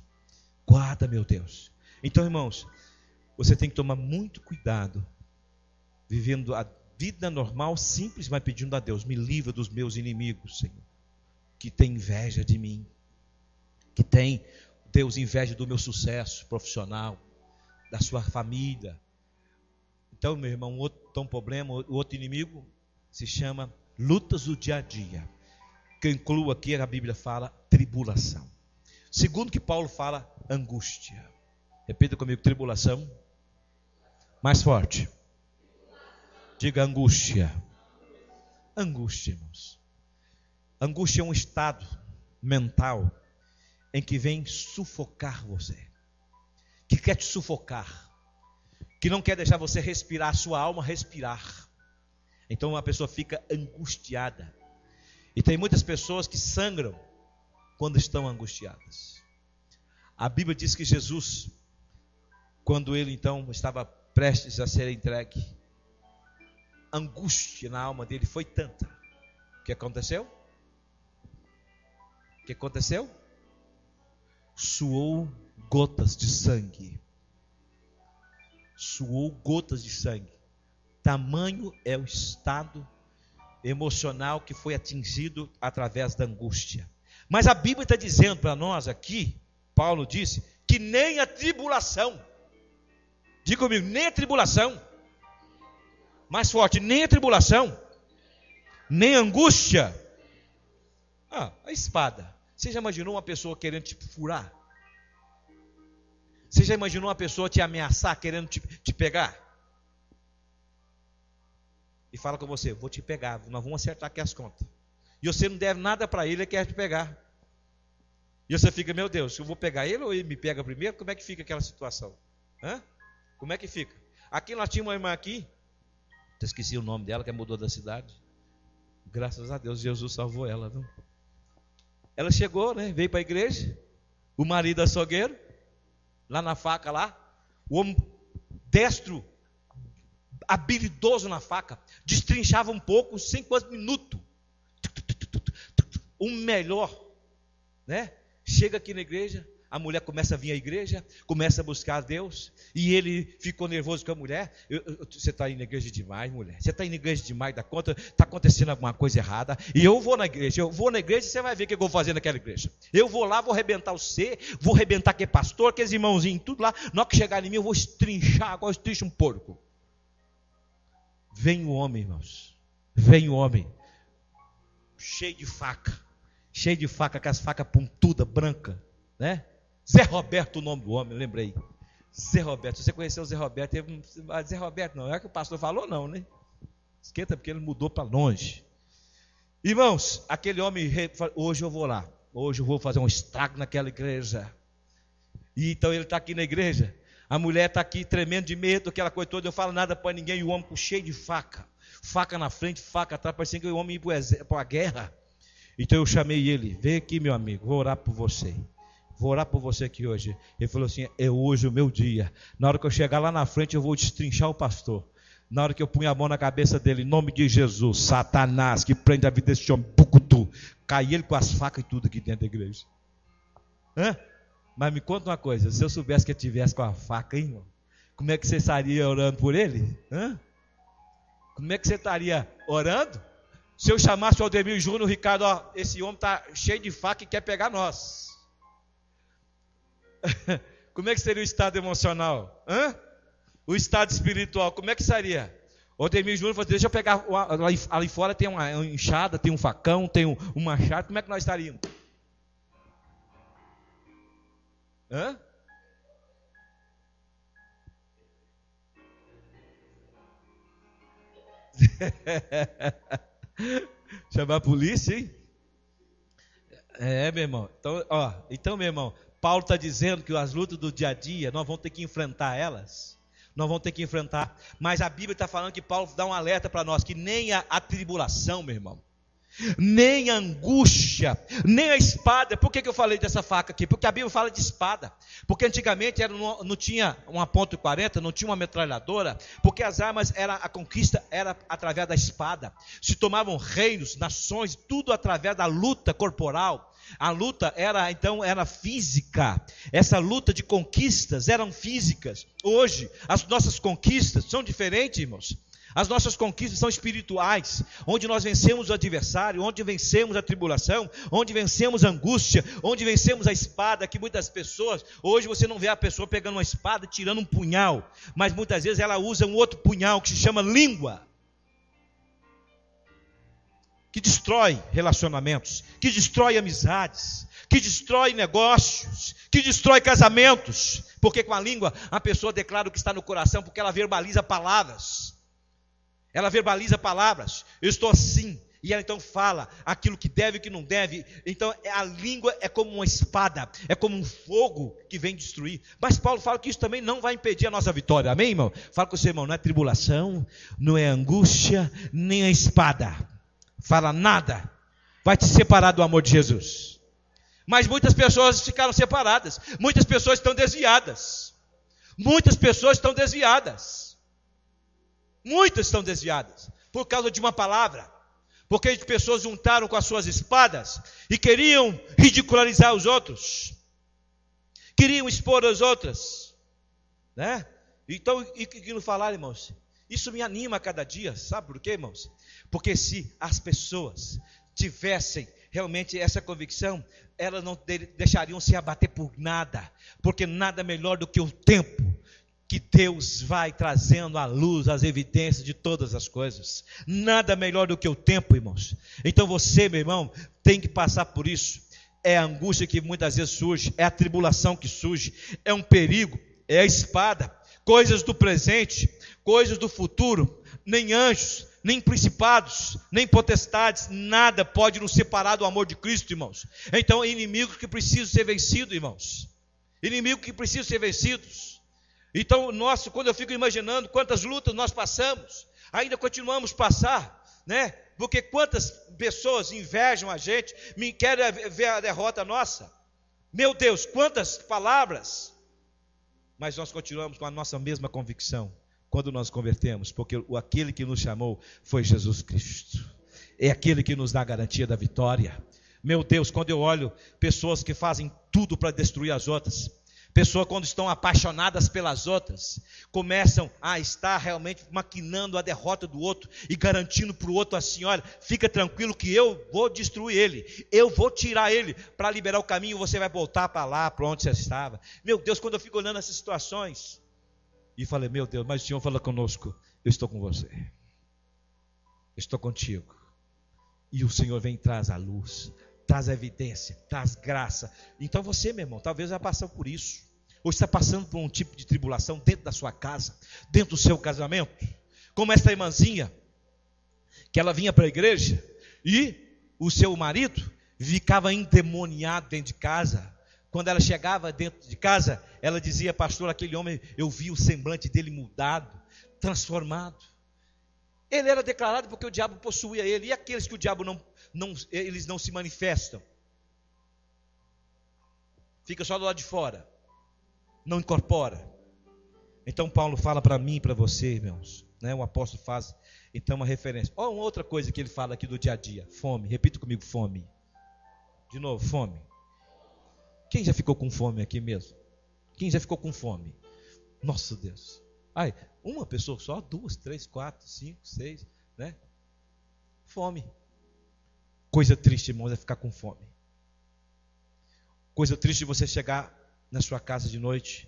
Guarda, meu Deus. Então, irmãos, você tem que tomar muito cuidado, vivendo a vida normal, simples, mas pedindo a Deus: me livra dos meus inimigos, Senhor, que tem inveja de mim, que tem, Deus, inveja do meu sucesso profissional, da sua família. Então, meu irmão, o outro inimigo se chama lutas do dia a dia, que eu incluo aqui, a Bíblia fala, tribulação. Segundo que Paulo fala, angústia. Repita comigo: tribulação. Mais forte. Diga: angústia. Angústia, irmãos. Angústia é um estado mental em que vem sufocar você, que quer te sufocar, que não quer deixar você respirar, a sua alma respirar. Então uma pessoa fica angustiada. E tem muitas pessoas que sangram quando estão angustiadas. A Bíblia diz que Jesus, quando ele então estava prestes a ser entregue, a angústia na alma dele foi tanta. O que aconteceu? O que aconteceu? Suou gotas de sangue. Suou gotas de sangue. Tamanho é o estado emocional que foi atingido através da angústia. Mas a Bíblia está dizendo para nós aqui, Paulo disse, que nem a tribulação, diga comigo, nem a tribulação, mais forte, nem a tribulação, nem a angústia, a espada. Você já imaginou uma pessoa querendo te furar? Você já imaginou uma pessoa te ameaçar, querendo te pegar? E fala com você: vou te pegar, nós vamos acertar aqui as contas. E você não deve nada para ele, ele quer te pegar. E você fica, meu Deus, eu vou pegar ele ou ele me pega primeiro? Como é que fica aquela situação? Como é que fica? Aqui nós tínhamos uma irmã aqui, eu esqueci o nome dela, que mudou da cidade. Graças a Deus, Jesus salvou ela, viu? Ela chegou, né? Veio para a igreja, o marido açougueiro, lá na faca lá, o homem destro, habilidoso na faca, destrinchava um pouco, 5 minutos. O melhor, né? Chega aqui na igreja, a mulher começa a vir à igreja, começa a buscar a Deus, e ele ficou nervoso com a mulher. Você está indo na igreja demais, mulher. Você está indo na igreja demais da conta, está acontecendo alguma coisa errada. E eu vou na igreja, e você vai ver o que eu vou fazer naquela igreja. Eu vou lá, vou arrebentar você, vou arrebentar aquele pastor, aqueles irmãozinhos, tudo lá. Na hora que chegar em mim, eu vou estrinchar, agora estrincha um porco. Vem o homem, irmãos. Vem o homem, cheio de faca, com as facas pontudas, branca, né? Zé Roberto, o nome do homem, lembrei. Zé Roberto, se você conheceu o Zé Roberto, Zé Roberto não, é que o pastor falou não, né? Esquenta, porque ele mudou para longe. Irmãos, aquele homem, hoje eu vou lá, hoje eu vou fazer um estrago naquela igreja. E então ele está aqui na igreja, a mulher está aqui tremendo de medo, aquela coisa toda, eu não falo nada para ninguém, e o homem cheio de faca, faca na frente, faca atrás, parecendo que o homem ia para a guerra. Então eu chamei ele, vem aqui meu amigo, vou orar por você. Vou orar por você aqui hoje. Ele falou assim, é hoje o meu dia. Na hora que eu chegar lá na frente, eu vou destrinchar o pastor. Na hora que eu punho a mão na cabeça dele, em nome de Jesus, Satanás, que prende a vida desse homem, bucutu, cai ele com as facas e tudo aqui dentro da igreja. Mas me conta uma coisa, se eu soubesse que ele tivesse com a faca, hein, irmão? Como é que você estaria orando por ele? Como é que você estaria orando? Se eu chamasse o Aldemir Júnior, o Ricardo, ó, esse homem está cheio de faca e quer pegar nós. Como é que seria o estado emocional? O estado espiritual, como é que seria? O Aldemir Júnior falou, deixa eu pegar, ali fora tem uma enxada, tem um facão, tem um machado, como é que nós estaríamos? Chamar a polícia, hein? Meu irmão. Então, meu irmão, Paulo está dizendo que as lutas do dia a dia, nós vamos ter que enfrentar elas. Nós vamos ter que enfrentar. Mas a Bíblia está falando que Paulo dá um alerta para nós, que nem a tribulação, meu irmão, nem a angústia, nem a espada. Por que eu falei dessa faca aqui? Porque a Bíblia fala de espada. Porque antigamente não tinha uma .40, não tinha uma metralhadora, porque as armas, a conquista era através da espada. Se tomavam reinos, nações, tudo através da luta corporal. A luta era física. Essa luta de conquistas eram físicas. Hoje, as nossas conquistas são diferentes, irmãos. As nossas conquistas são espirituais, onde nós vencemos o adversário, onde vencemos a tribulação, onde vencemos a angústia, onde vencemos a espada, que muitas pessoas, hoje você não vê a pessoa pegando uma espada e tirando um punhal, mas muitas vezes ela usa um outro punhal que se chama língua, que destrói relacionamentos, que destrói amizades, que destrói negócios, que destrói casamentos, porque com a língua a pessoa declara o que está no coração, porque ela verbaliza palavras. Eu estou assim, e ela então fala aquilo que deve e que não deve. Então a língua é como uma espada, é como um fogo que vem destruir. Mas Paulo fala que isso também não vai impedir a nossa vitória, amém, irmão? Fala com o seu irmão, não é tribulação, não é angústia, nem a espada. Fala, nada vai te separar do amor de Jesus. Mas muitas pessoas ficaram separadas, muitas pessoas estão desviadas. Muitas estão desviadas por causa de uma palavra, porque as pessoas juntaram com as suas espadas e queriam ridicularizar os outros, queriam expor as outras, né? Então, e que não falar, irmãos, isso me anima a cada dia, sabe por quê, irmãos? Porque se as pessoas tivessem realmente essa convicção, elas não deixariam se abater por nada, porque nada melhor do que o tempo que Deus vai trazendo à luz as evidências de todas as coisas. Nada melhor do que o tempo, irmãos. Então você, meu irmão, tem que passar por isso. É a angústia que muitas vezes surge, é a tribulação que surge, é um perigo, é a espada, coisas do presente, coisas do futuro, nem anjos, nem principados, nem potestades, nada pode nos separar do amor de Cristo, irmãos. Então, inimigos que precisam ser vencidos, irmãos. Inimigos que precisam ser vencidos. Então, quando eu fico imaginando quantas lutas nós passamos, ainda continuamos a passar, né? Porque quantas pessoas invejam a gente, querem ver a derrota nossa. Meu Deus, quantas palavras. Mas nós continuamos com a nossa mesma convicção quando nós convertemos, porque aquele que nos chamou foi Jesus Cristo. É aquele que nos dá a garantia da vitória. Meu Deus, quando eu olho pessoas que fazem tudo para destruir as outras, pessoas quando estão apaixonadas pelas outras, começam a estar realmente maquinando a derrota do outro e garantindo para o outro assim, olha, fica tranquilo que eu vou destruir ele, eu vou tirar ele para liberar o caminho, você vai voltar para lá, para onde você estava. Meu Deus, quando eu fico olhando essas situações, e falei, meu Deus, mas o Senhor fala conosco, eu estou com você, eu estou contigo, e o Senhor vem e traz a luz, traz a evidência, traz graça. Então você, meu irmão, talvez já passou por isso, ou está passando por um tipo de tribulação dentro da sua casa, dentro do seu casamento, como essa irmãzinha, que ela vinha para a igreja, e o seu marido ficava endemoniado dentro de casa. Quando ela chegava dentro de casa, ela dizia, pastor, aquele homem, eu vi o semblante dele mudado, transformado. Ele era declarado porque o diabo possuía ele, e aqueles que o diabo eles não se manifestam, fica só do lado de fora, não incorpora. Então Paulo fala para mim e para você, irmãos, né? O apóstolo faz então uma referência. Olha uma outra coisa que ele fala aqui do dia a dia, fome. Repita comigo, fome. De novo, fome. Quem já ficou com fome aqui mesmo? Quem já ficou com fome? Nossa Deus. Ai, uma pessoa só, 2, 3, 4, 5, 6, né? Fome. Coisa triste, irmãos, é ficar com fome. Coisa triste você chegar na sua casa de noite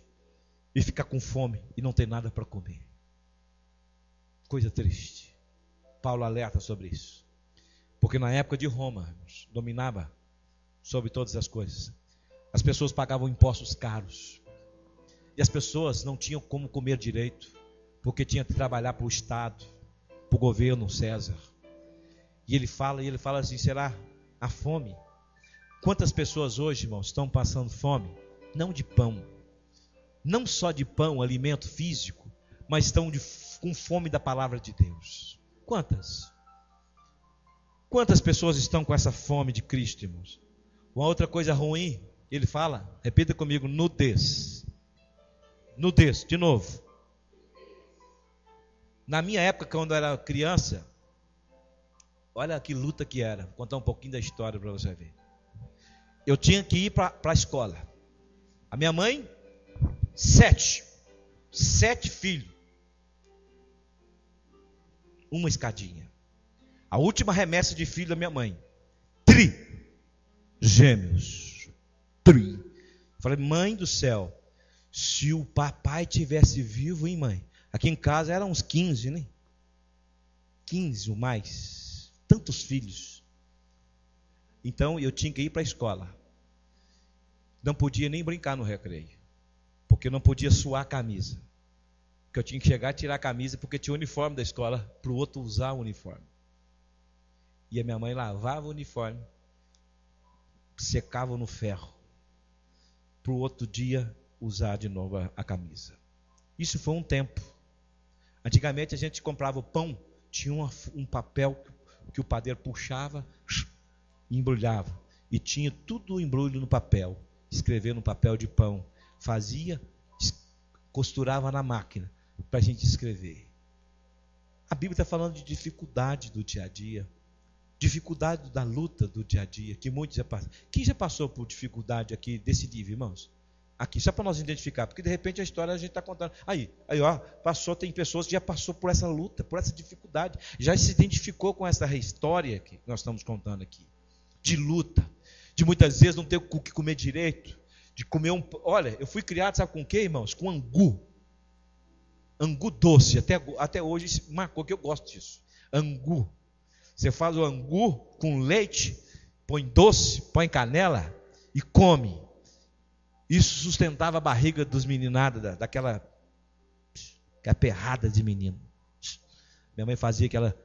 e ficar com fome e não ter nada para comer. Coisa triste. Paulo alerta sobre isso. Porque na época de Roma, irmãos, dominava sobre todas as coisas. As pessoas pagavam impostos caros. E as pessoas não tinham como comer direito, porque tinha que trabalhar para o Estado, para o governo César. E ele fala assim, será a fome? Quantas pessoas hoje, irmãos, estão passando fome? Não de pão, não só de pão, alimento físico, mas estão com fome da palavra de Deus. Quantas? Quantas pessoas estão com essa fome de Cristo, irmãos? Uma outra coisa ruim, ele fala, repita comigo, nudez. Nudez, de novo. Na minha época, quando eu era criança, olha que luta que era. Vou contar um pouquinho da história para você ver. Eu tinha que ir para a escola. A minha mãe, 7 filhos. Uma escadinha. A última remessa de filho da minha mãe. Gêmeos. Falei, mãe do céu, se o papai tivesse vivo, hein, mãe? Aqui em casa eram uns 15, né? 15 ou mais. Tantos filhos. Então eu tinha que ir para a escola. Não podia nem brincar no recreio. Porque eu não podia suar a camisa. Porque eu tinha que chegar e tirar a camisa, porque tinha o uniforme da escola, para o outro usar o uniforme. E a minha mãe lavava o uniforme, secava no ferro, para o outro dia usar de novo a camisa. Isso foi um tempo. Antigamente a gente comprava o pão, tinha um papel que o padeiro puxava e embrulhava. E tinha tudo o embrulho no papel. Escrevia no papel de pão. Fazia, costurava na máquina para a gente escrever. A Bíblia está falando de dificuldade do dia a dia. Dificuldade da luta do dia a dia, que muitos já passam. Quem já passou por dificuldade aqui desse nível, irmãos? Aqui, só para nós identificar, porque de repente a história a gente está contando. Aí, ó, tem pessoas que já passou por essa luta, por essa dificuldade, já se identificou com essa história que nós estamos contando aqui, de luta, de muitas vezes não ter o que comer direito, de comer Olha, eu fui criado, sabe com o quê, irmãos? Com angu. Angu doce, até hoje marcou que eu gosto disso. Angu. Você faz o angu com leite, põe doce, põe canela e come. Isso sustentava a barriga dos meninados, daquela perrada de menino. Minha mãe fazia aquela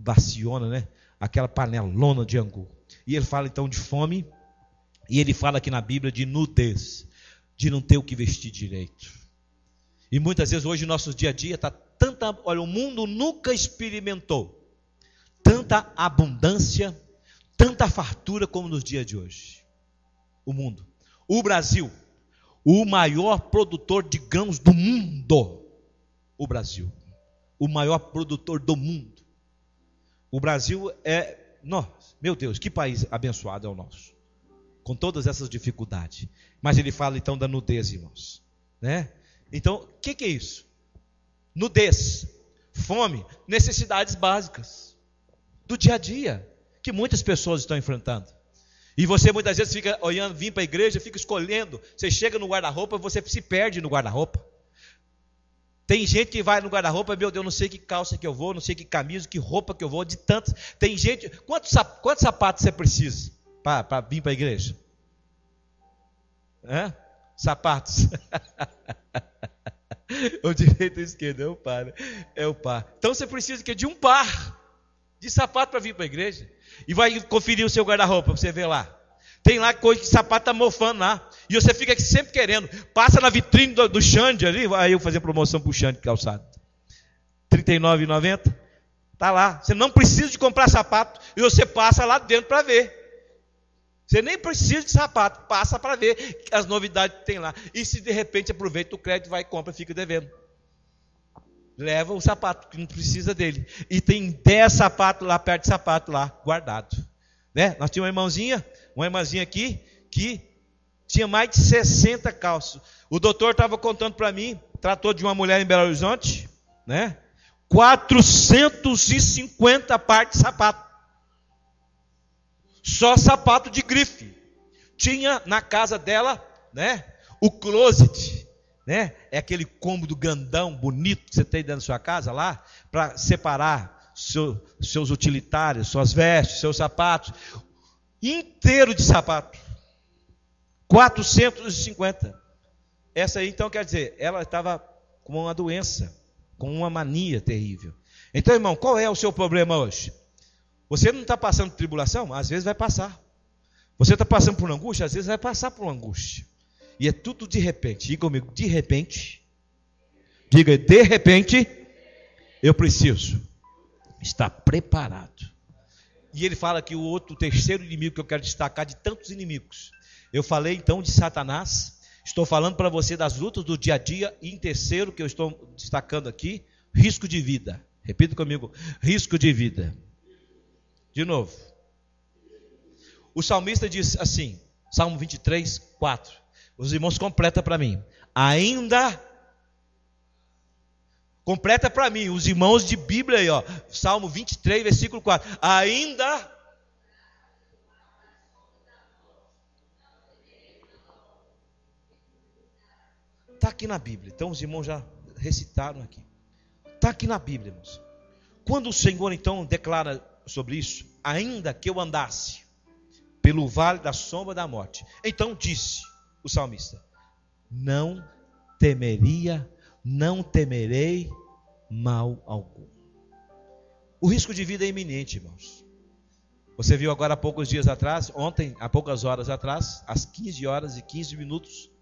baciona, né? Aquela panelona de angu. E ele fala então de fome, e ele fala aqui na Bíblia de nudez, de não ter o que vestir direito. E muitas vezes hoje, no nosso dia a dia, está tanta, olha, o mundo nunca experimentou tanta abundância, tanta fartura como nos dias de hoje. O mundo. O Brasil, o maior produtor de grãos do mundo. O Brasil, o maior produtor do mundo. O Brasil é, meu Deus, que país abençoado é o nosso. Com todas essas dificuldades. Mas ele fala então da nudez, irmãos, né? Então, o que é isso? Nudez, fome, necessidades básicas do dia a dia, que muitas pessoas estão enfrentando. E você muitas vezes fica olhando, vir para a igreja, fica escolhendo. Você chega no guarda-roupa, você se perde no guarda-roupa. Tem gente que vai no guarda-roupa, meu Deus, não sei que calça que eu vou, não sei que camisa, que roupa que eu vou, de tantos. Tem gente, quantos sapatos você precisa para vir para a igreja? Sapatos. O direito e o esquerdo, é o par. Então você precisa de um par de sapato para vir para a igreja. E vai conferir o seu guarda-roupa, para você ver lá. Tem lá coisa que sapato está mofando lá. E você fica sempre querendo. Passa na vitrine do Xande ali. Aí eu fazer promoção para o Xande calçado. R$ 39,90. Está lá. Você não precisa de comprar sapato. E você passa lá dentro para ver. Você nem precisa de sapato. Passa para ver as novidades que tem lá. E se de repente aproveita o crédito, vai e compra e fica devendo. Leva o sapato, que não precisa dele. E tem 10 sapatos lá, perto de sapato lá, guardado. Né? Nós tínhamos uma irmãzinha aqui, que tinha mais de 60 calços. O doutor estava contando para mim, tratou de uma mulher em Belo Horizonte, né? 450 pares de sapato. Só sapato de grife. Tinha na casa dela, né? O closet, né? É aquele cômodo grandão, bonito que você tem dentro da sua casa lá, para separar seus utilitários, suas vestes, seus sapatos, inteiro de sapato. 450. Essa aí, então, quer dizer, ela estava com uma doença, com uma mania terrível. Então, irmão, qual é o seu problema hoje? Você não está passando por tribulação? Às vezes vai passar. Você está passando por angústia? Às vezes vai passar por uma angústia. E é tudo de repente. Diga comigo, de repente. Diga, de repente, eu preciso estar preparado. E ele fala que o terceiro inimigo que eu quero destacar, de tantos inimigos. Eu falei então de Satanás. Estou falando para você das lutas do dia a dia. E em terceiro, que eu estou destacando aqui, risco de vida. Repita comigo, risco de vida. De novo. O salmista diz assim, Salmo 23, 4. Os irmãos completa para mim. Completa para mim, os irmãos de Bíblia aí, ó. Salmo 23, versículo 4. Ainda. Está aqui na Bíblia. Então os irmãos já recitaram aqui. Está aqui na Bíblia, irmãos. Quando o Senhor então declara sobre isso, ainda que eu andasse pelo vale da sombra da morte, então disse o salmista, não temerei mal algum. O risco de vida é iminente, irmãos. Você viu agora há poucos dias atrás, ontem, há poucas horas atrás, às 15 horas e 15 minutos,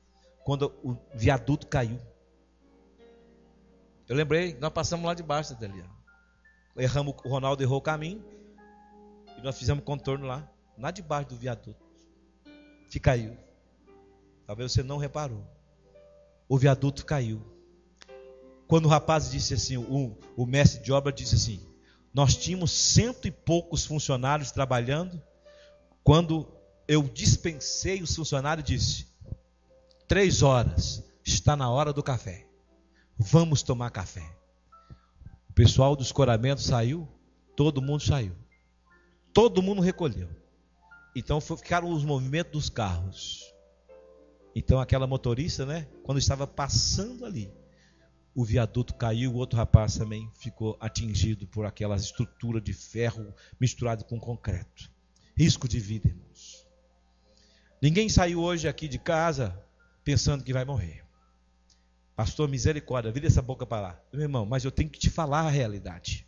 quando o viaduto caiu. Eu lembrei, nós passamos lá debaixo dali. Erramos, o Ronaldo errou o caminho, e nós fizemos contorno lá debaixo do viaduto, que caiu. Talvez você não reparou. O viaduto caiu. Quando o rapaz disse assim, o mestre de obra disse assim, nós tínhamos 100 e poucos funcionários trabalhando. Quando eu dispensei os funcionários, disse, 3 horas, está na hora do café. Vamos tomar café. O pessoal do escoramento saiu, todo mundo saiu. Todo mundo recolheu. Então ficaram os movimentos dos carros. Então aquela motorista, né, quando estava passando ali, o viaduto caiu, o outro rapaz também ficou atingido por aquela estrutura de ferro misturado com concreto. Risco de vida, irmãos. Ninguém saiu hoje aqui de casa pensando que vai morrer. Pastor, misericórdia, vira essa boca para lá. Meu irmão, mas eu tenho que te falar a realidade.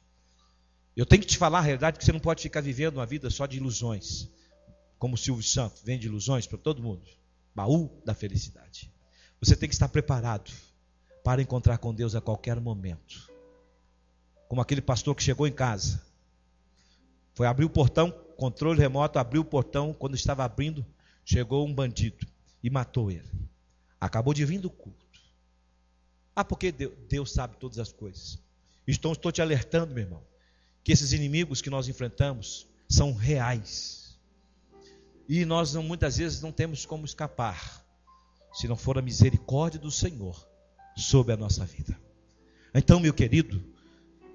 Eu tenho que te falar a realidade que você não pode ficar vivendo uma vida só de ilusões. Como o Silvio Santos vende ilusões para todo mundo. Baú da felicidade. Você tem que estar preparado para encontrar com Deus a qualquer momento. Como aquele pastor que chegou em casa. Foi abrir o portão, controle remoto, abriu o portão. Quando estava abrindo, chegou um bandido e matou ele. Acabou de vir do culto. Porque Deus sabe todas as coisas. Estou te alertando, meu irmão, que esses inimigos que nós enfrentamos são reais. E nós muitas vezes não temos como escapar, se não for a misericórdia do Senhor sobre a nossa vida. Então, meu querido,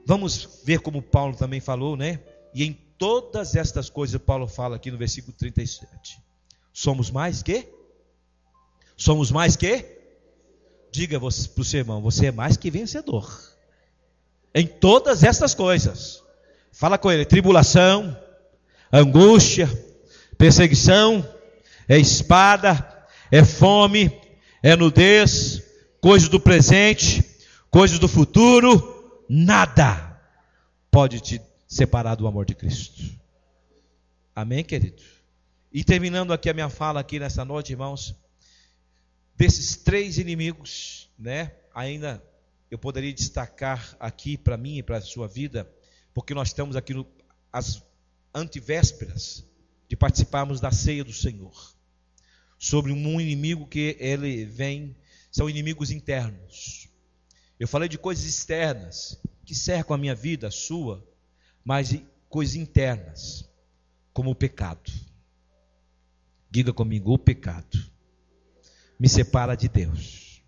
vamos ver como Paulo também falou, né? E em todas estas coisas, Paulo fala aqui no versículo 37. Somos mais que? Somos mais que? Diga para o seu irmão, você é mais que vencedor. Em todas estas coisas. Fala com ele, tribulação, angústia, perseguição, é espada, é fome, é nudez, coisas do presente, coisas do futuro, nada pode te separar do amor de Cristo. Amém, querido? E terminando aqui a minha fala aqui nessa noite, irmãos, desses 3 inimigos, né? Ainda eu poderia destacar aqui para mim e para a sua vida, porque nós estamos aqui às antevésperas de participarmos da ceia do Senhor, sobre um inimigo que ele vem, são inimigos internos. Eu falei de coisas externas, que cercam a minha vida, a sua, mas de coisas internas, como o pecado. Diga comigo, o pecado me separa de Deus.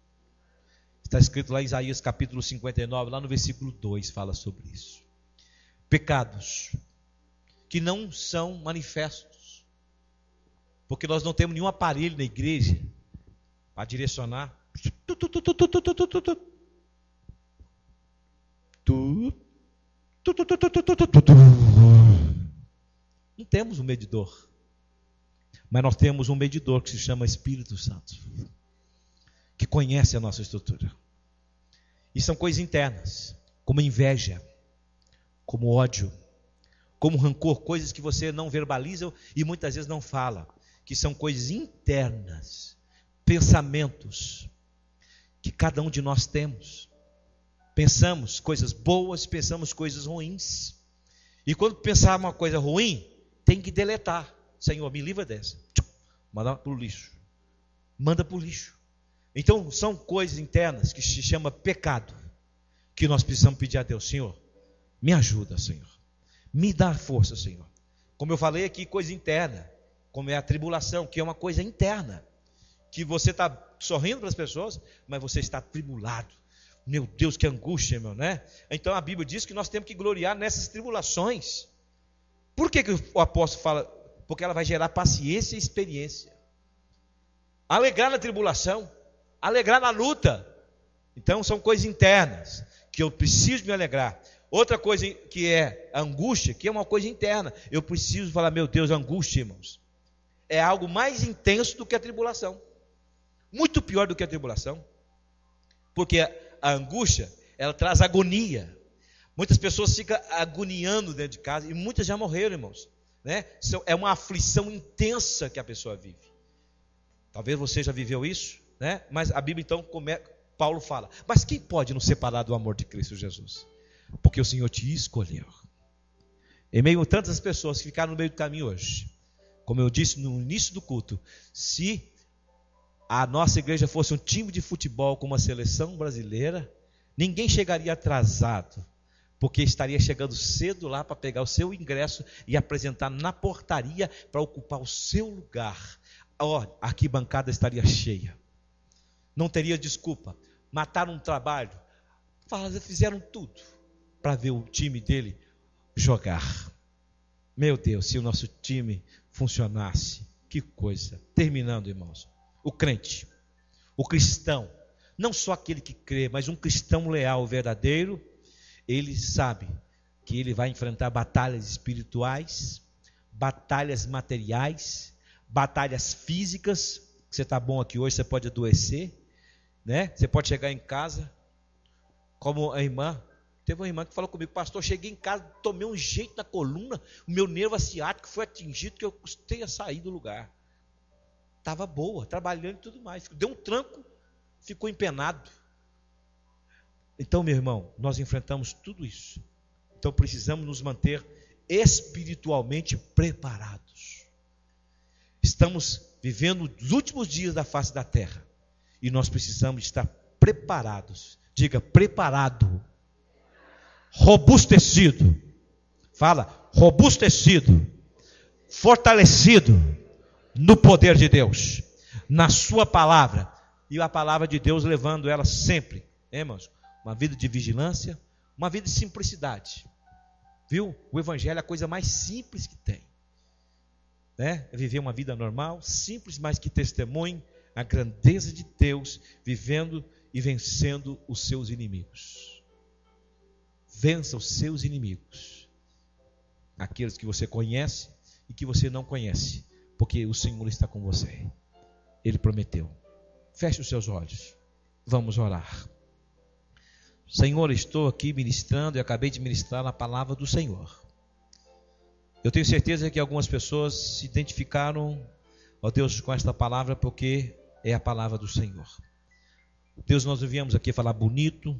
Está escrito lá em Isaías capítulo 59, lá no versículo 2, fala sobre isso. Pecados que não são manifestos, porque nós não temos nenhum aparelho na igreja para direcionar. Não temos um medidor, mas nós temos um medidor que se chama Espírito Santo, que conhece a nossa estrutura. E são coisas internas, como inveja, como ódio, como rancor, coisas que você não verbaliza e muitas vezes não fala, que são coisas internas, pensamentos que cada um de nós temos. Pensamos coisas boas, pensamos coisas ruins. E quando pensar uma coisa ruim, tem que deletar. Senhor, me livra dessa. Manda para o lixo. Manda para o lixo. Então, são coisas internas que se chama pecado, que nós precisamos pedir a Deus. Senhor, me ajuda, Senhor. Me dá força, Senhor. Como eu falei aqui, coisa interna, como é a tribulação, que é uma coisa interna, que você está sorrindo para as pessoas, mas você está tribulado. Meu Deus, que angústia, meu, né? Então a Bíblia diz que nós temos que gloriar nessas tribulações. Por que o apóstolo fala? Porque ela vai gerar paciência e experiência. Alegrar na tribulação, alegrar na luta. Então são coisas internas, que eu preciso me alegrar. Outra coisa que é a angústia, que é uma coisa interna. Eu preciso falar, meu Deus, angústia, irmãos. É algo mais intenso do que a tribulação. Muito pior do que a tribulação. Porque a angústia, ela traz agonia. Muitas pessoas ficam agoniando dentro de casa, e muitas já morreram, irmãos, né? É uma aflição intensa que a pessoa vive. Talvez você já viveu isso, né? Mas a Bíblia então, Paulo fala, mas quem pode nos separar do amor de Cristo Jesus? Porque o Senhor te escolheu. Em meio a tantas pessoas que ficaram no meio do caminho hoje, como eu disse no início do culto, se a nossa igreja fosse um time de futebol com uma seleção brasileira, ninguém chegaria atrasado, porque estaria chegando cedo lá para pegar o seu ingresso e apresentar na portaria para ocupar o seu lugar. A arquibancada estaria cheia. Não teria desculpa. Mataram um trabalho, fizeram tudo para ver o time dele jogar. Meu Deus, se o nosso time funcionasse, que coisa. Terminando, irmãos. O crente, o cristão, não só aquele que crê, mas um cristão leal, verdadeiro, ele sabe que ele vai enfrentar batalhas espirituais, batalhas materiais, batalhas físicas. Você está bom aqui hoje, você pode adoecer, né? Você pode chegar em casa, como a irmã Teve uma irmã que falou comigo: pastor, cheguei em casa, tomei um jeito na coluna, o meu nervo asiático foi atingido, que eu custei a sair do lugar. Estava boa, trabalhando e tudo mais. Deu um tranco, ficou empenado. Então, meu irmão, nós enfrentamos tudo isso. Então precisamos nos manter espiritualmente preparados. Estamos vivendo os últimos dias da face da terra. E nós precisamos estar preparados. Diga, preparado. Robustecido. Fala, robustecido. Fortalecido no poder de Deus. Na sua palavra. E a palavra de Deus levando ela sempre, irmãos, uma vida de vigilância, uma vida de simplicidade. Viu? O evangelho é a coisa mais simples que tem. É viver uma vida normal, simples, mas que testemunhe a grandeza de Deus, vivendo e vencendo os seus inimigos. Vença os seus inimigos. Aqueles que você conhece e que você não conhece, porque o Senhor está com você. Ele prometeu. Feche os seus olhos. Vamos orar. Senhor, estou aqui ministrando e acabei de ministrar a palavra do Senhor. Eu tenho certeza que algumas pessoas se identificaram, ó Deus, com esta palavra porque é a palavra do Senhor. Deus, nós viemos aqui falar bonito,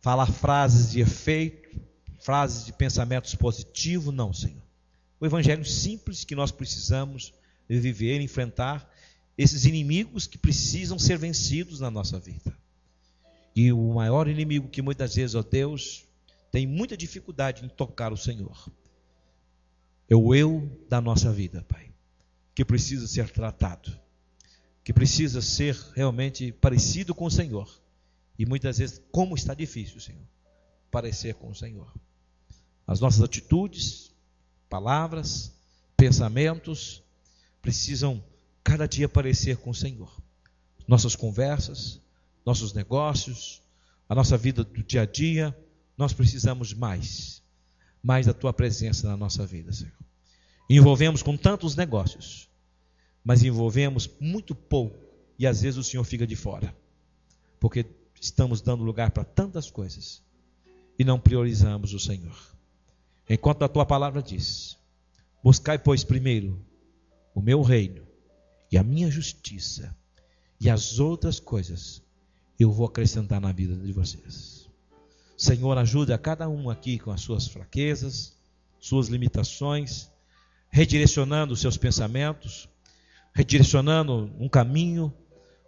falar frases de efeito, frases de pensamentos positivos, não, Senhor. O evangelho simples que nós precisamos viver, enfrentar esses inimigos que precisam ser vencidos na nossa vida. E o maior inimigo que muitas vezes, ó Deus, tem muita dificuldade em tocar o Senhor. É o eu da nossa vida, Pai, que precisa ser tratado, que precisa ser realmente parecido com o Senhor. E muitas vezes, como está difícil, Senhor, parecer com o Senhor. As nossas atitudes, palavras, pensamentos, precisam cada dia parecer com o Senhor. Nossas conversas, nossos negócios, a nossa vida do dia a dia, nós precisamos mais da Tua presença na nossa vida, Senhor. Envolvemos com tantos negócios, mas envolvemos muito pouco, e às vezes o Senhor fica de fora, porque estamos dando lugar para tantas coisas, e não priorizamos o Senhor. Enquanto a Tua palavra diz: buscai, pois, primeiro o meu reino, e a minha justiça, e as outras coisas eu vou acrescentar na vida de vocês. Senhor, ajuda a cada um aqui com as suas fraquezas, suas limitações, redirecionando os seus pensamentos, redirecionando um caminho,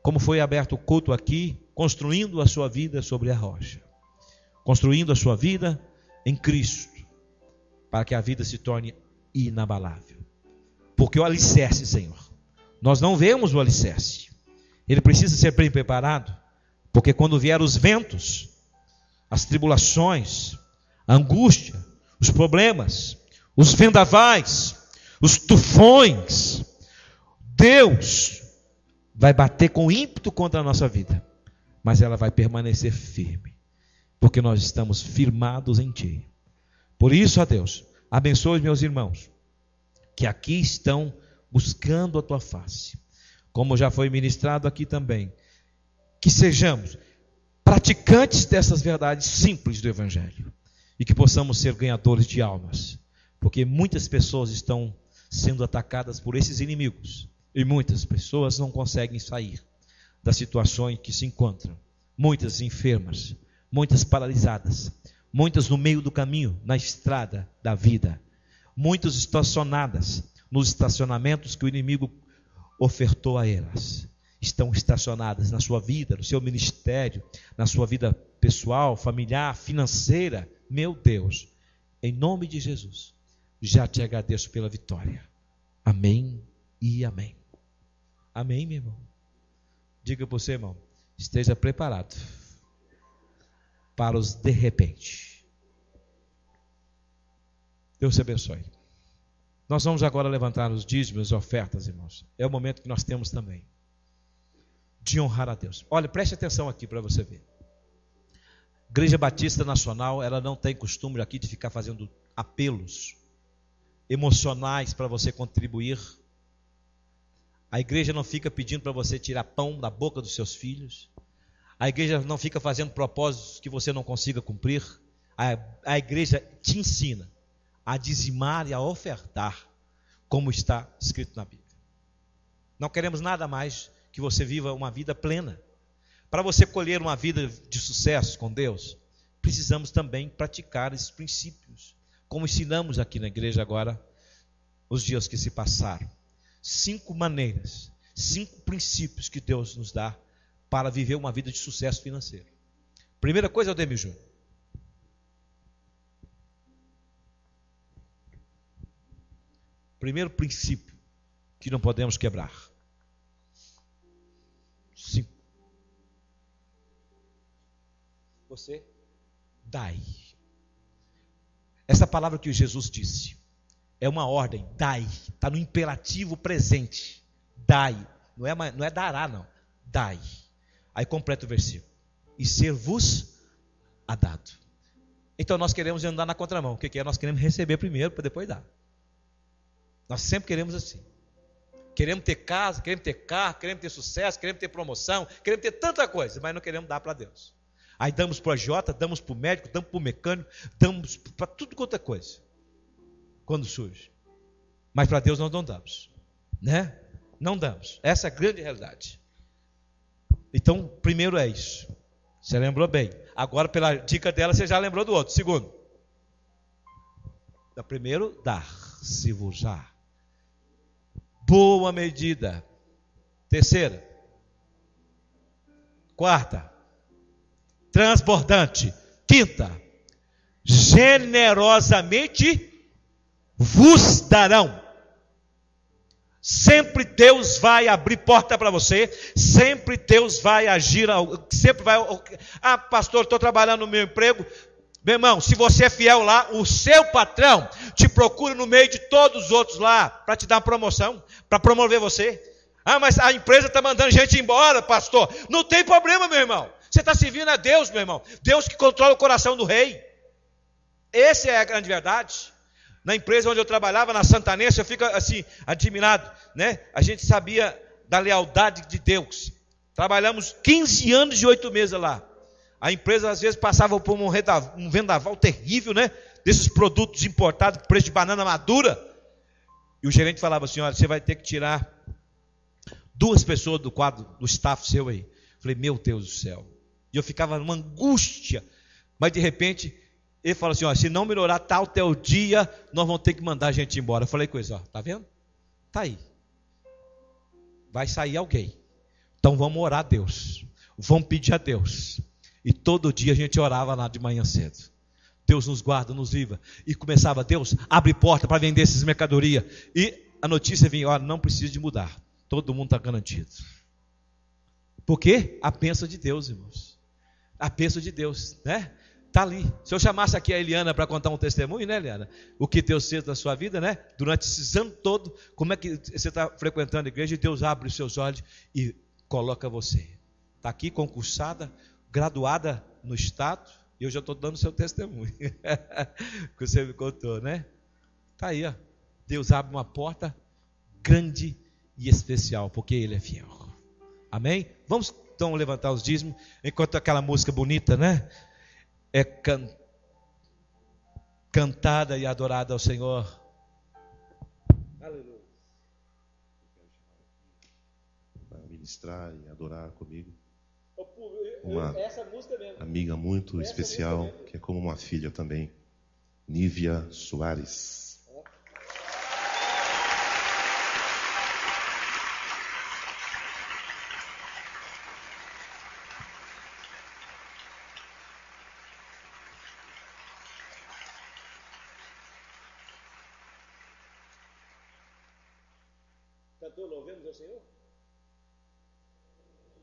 como foi aberto o culto aqui, construindo a sua vida sobre a rocha, construindo a sua vida em Cristo, para que a vida se torne inabalável. Porque o alicerce, Senhor, nós não vemos o alicerce, ele precisa ser bem preparado. Porque quando vier os ventos, as tribulações, a angústia, os problemas, os vendavais, os tufões, Deus vai bater com ímpeto contra a nossa vida, mas ela vai permanecer firme, porque nós estamos firmados em Ti. Por isso, ó Deus, abençoe meus irmãos, que aqui estão buscando a Tua face, como já foi ministrado aqui também, que sejamos praticantes dessas verdades simples do Evangelho e que possamos ser ganhadores de almas, porque muitas pessoas estão sendo atacadas por esses inimigos e muitas pessoas não conseguem sair das situações que se encontram, muitas enfermas, muitas paralisadas, muitas no meio do caminho, na estrada da vida, muitas estacionadas nos estacionamentos que o inimigo ofertou a elas. Estão estacionadas na sua vida, no seu ministério, na sua vida pessoal, familiar, financeira. Meu Deus, em nome de Jesus, já te agradeço pela vitória. Amém e amém. Amém, meu irmão? Diga para você, irmão, esteja preparado para os de repente. Deus te abençoe. Nós vamos agora levantar os dízimos e ofertas, irmãos. É o momento que nós temos também de honrar a Deus. Olha, preste atenção aqui para você ver. Igreja Batista Nacional, ela não tem costume aqui de ficar fazendo apelos emocionais para você contribuir. A igreja não fica pedindo para você tirar pão da boca dos seus filhos. A igreja não fica fazendo propósitos que você não consiga cumprir. A igreja te ensina a dizimar e a ofertar, como está escrito na Bíblia. Não queremos nada mais que você viva uma vida plena. Para você colher uma vida de sucesso com Deus, precisamos também praticar esses princípios, como ensinamos aqui na igreja agora, os dias que se passaram. 5 maneiras, 5 princípios que Deus nos dá para viver uma vida de sucesso financeiro. Primeira coisa é o Ademir Júnior. Primeiro princípio que não podemos quebrar. 5. Você dai. Essa palavra que Jesus disse é uma ordem, dai, está no imperativo presente. Dai, não é dará não, dai. Aí completa o versículo. E ser-vos a dado. Então nós queremos andar na contramão. O que é? Nós queremos receber primeiro para depois dar. Nós sempre queremos assim. Queremos ter casa, queremos ter carro, queremos ter sucesso, queremos ter promoção, queremos ter tanta coisa, mas não queremos dar para Deus. Aí damos para o agiota, damos para o médico, damos para o mecânico, damos para tudo quanto é coisa. Quando surge. Mas para Deus nós não damos. Né? Não damos. Essa é a grande realidade. Então, primeiro é isso. Você lembrou bem. Agora, pela dica dela, você já lembrou do outro. Segundo. Primeiro, dar-se-vos-á. Boa medida. Terceira. Quarta. Transbordante. Quinta. Generosamente vos darão. Sempre Deus vai abrir porta para você, sempre Deus vai agir, sempre vai, pastor, estou trabalhando no meu emprego. Meu irmão, se você é fiel lá, o seu patrão te procura no meio de todos os outros lá, para te dar uma promoção, para promover você. Mas a empresa está mandando gente embora, pastor. Não tem problema, meu irmão, você está servindo a Deus, meu irmão, Deus que controla o coração do rei. Essa é a grande verdade. Na empresa onde eu trabalhava, na Santanense, eu fico assim, admirado, né? A gente sabia da lealdade de Deus. Trabalhamos 15 anos e 8 meses lá. A empresa às vezes passava por um vendaval terrível, né? Desses produtos importados, preço de banana madura. E o gerente falava assim, olha, você vai ter que tirar 2 pessoas do quadro, do staff seu aí. Eu falei, meu Deus do céu. E eu ficava numa angústia. Mas de repente... ele falou assim, se não melhorar tal dia, nós vamos ter que mandar a gente embora. Eu falei com ele, tá vendo? Tá aí. Vai sair alguém. Então vamos orar a Deus. Vamos pedir a Deus. E todo dia a gente orava lá de manhã cedo. Deus nos guarda, nos livra. E começava, Deus, abre porta para vender essas mercadorias. E a notícia vinha, não precisa de mudar. Todo mundo está garantido. Por quê? A bênção de Deus, irmãos. A bênção de Deus, né? Está ali. Se eu chamasse aqui a Eliana para contar um testemunho, né, Eliana? O que Deus fez na sua vida, né? Durante esses anos todos, como é que você está frequentando a igreja e Deus abre os seus olhos e coloca você. Está aqui concursada, graduada no Estado, e eu já estou dando o seu testemunho. Que você me contou, né? Está aí, ó. Deus abre uma porta grande e especial, porque Ele é fiel. Amém? Vamos então levantar os dízimos, enquanto aquela música bonita, né? É cantada e adorada ao Senhor. Aleluia. Para ministrar e adorar comigo. Essa música mesmo. Amiga muito especial, que é como uma filha também. Nívia Soares. Cantou Louvemos ao Senhor?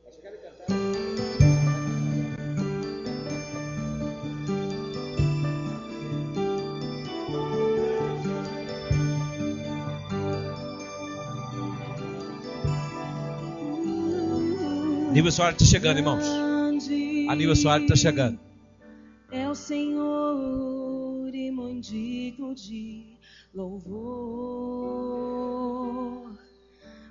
Acho que ele cantar. Nívia Soares está chegando, irmãos. A Nívia Soares está chegando. É o Senhor e muito digno de louvor.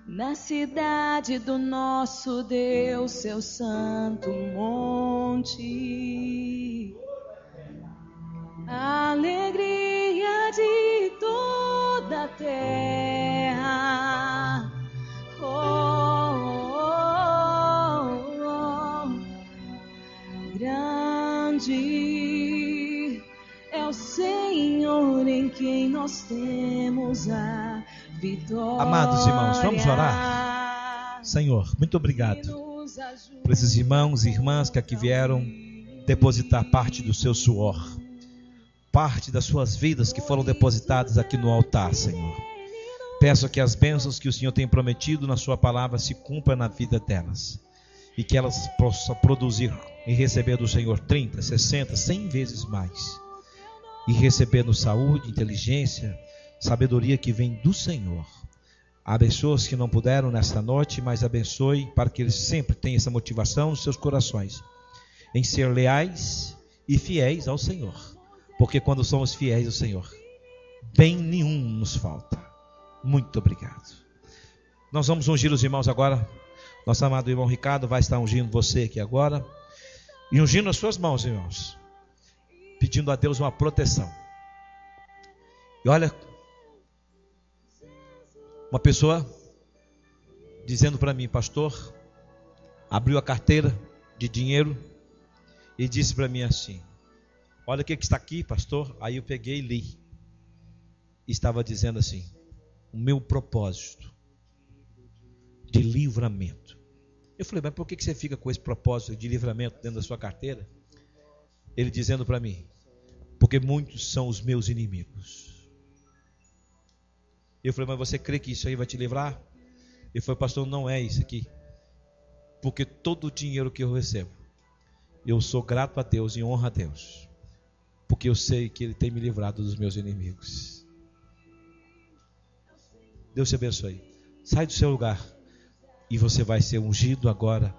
Na cidade do nosso Deus, seu santo monte, a alegria de toda a terra. Grande é o Senhor em quem nós temos a vitória. Amados irmãos, vamos orar? Senhor, muito obrigado por esses irmãos e irmãs que aqui vieram depositar parte do seu suor, parte das suas vidas que foram depositadas aqui no altar, Senhor. Peço que as bênçãos que o Senhor tem prometido na sua palavra se cumpram na vida delas, e que elas possam produzir e receber do Senhor 30, 60, 100 vezes mais, e recebendo saúde, inteligência, sabedoria que vem do Senhor. Abençoe os que não puderam nesta noite, mas abençoe para que eles sempre tenham essa motivação nos seus corações, em ser leais e fiéis ao Senhor, porque quando somos fiéis ao Senhor, bem nenhum nos falta. Muito obrigado. Nós vamos ungir os irmãos agora. Nosso amado irmão Ricardo vai estar ungindo você aqui agora, e ungindo as suas mãos, irmãos, pedindo a Deus uma proteção. E olha, uma pessoa dizendo para mim: pastor, abriu a carteira de dinheiro e disse para mim assim: olha o que está aqui, pastor. Aí eu peguei e li, estava dizendo assim: o meu propósito de livramento. Eu falei: mas por que você fica com esse propósito de livramento dentro da sua carteira? Ele dizendo para mim: porque muitos são os meus inimigos. Eu falei: mas você crê que isso aí vai te livrar? Ele falou: pastor, não é isso aqui, porque todo o dinheiro que eu recebo, eu sou grato a Deus e honro a Deus, porque eu sei que Ele tem me livrado dos meus inimigos. Deus te abençoe. Sai do seu lugar e você vai ser ungido agora,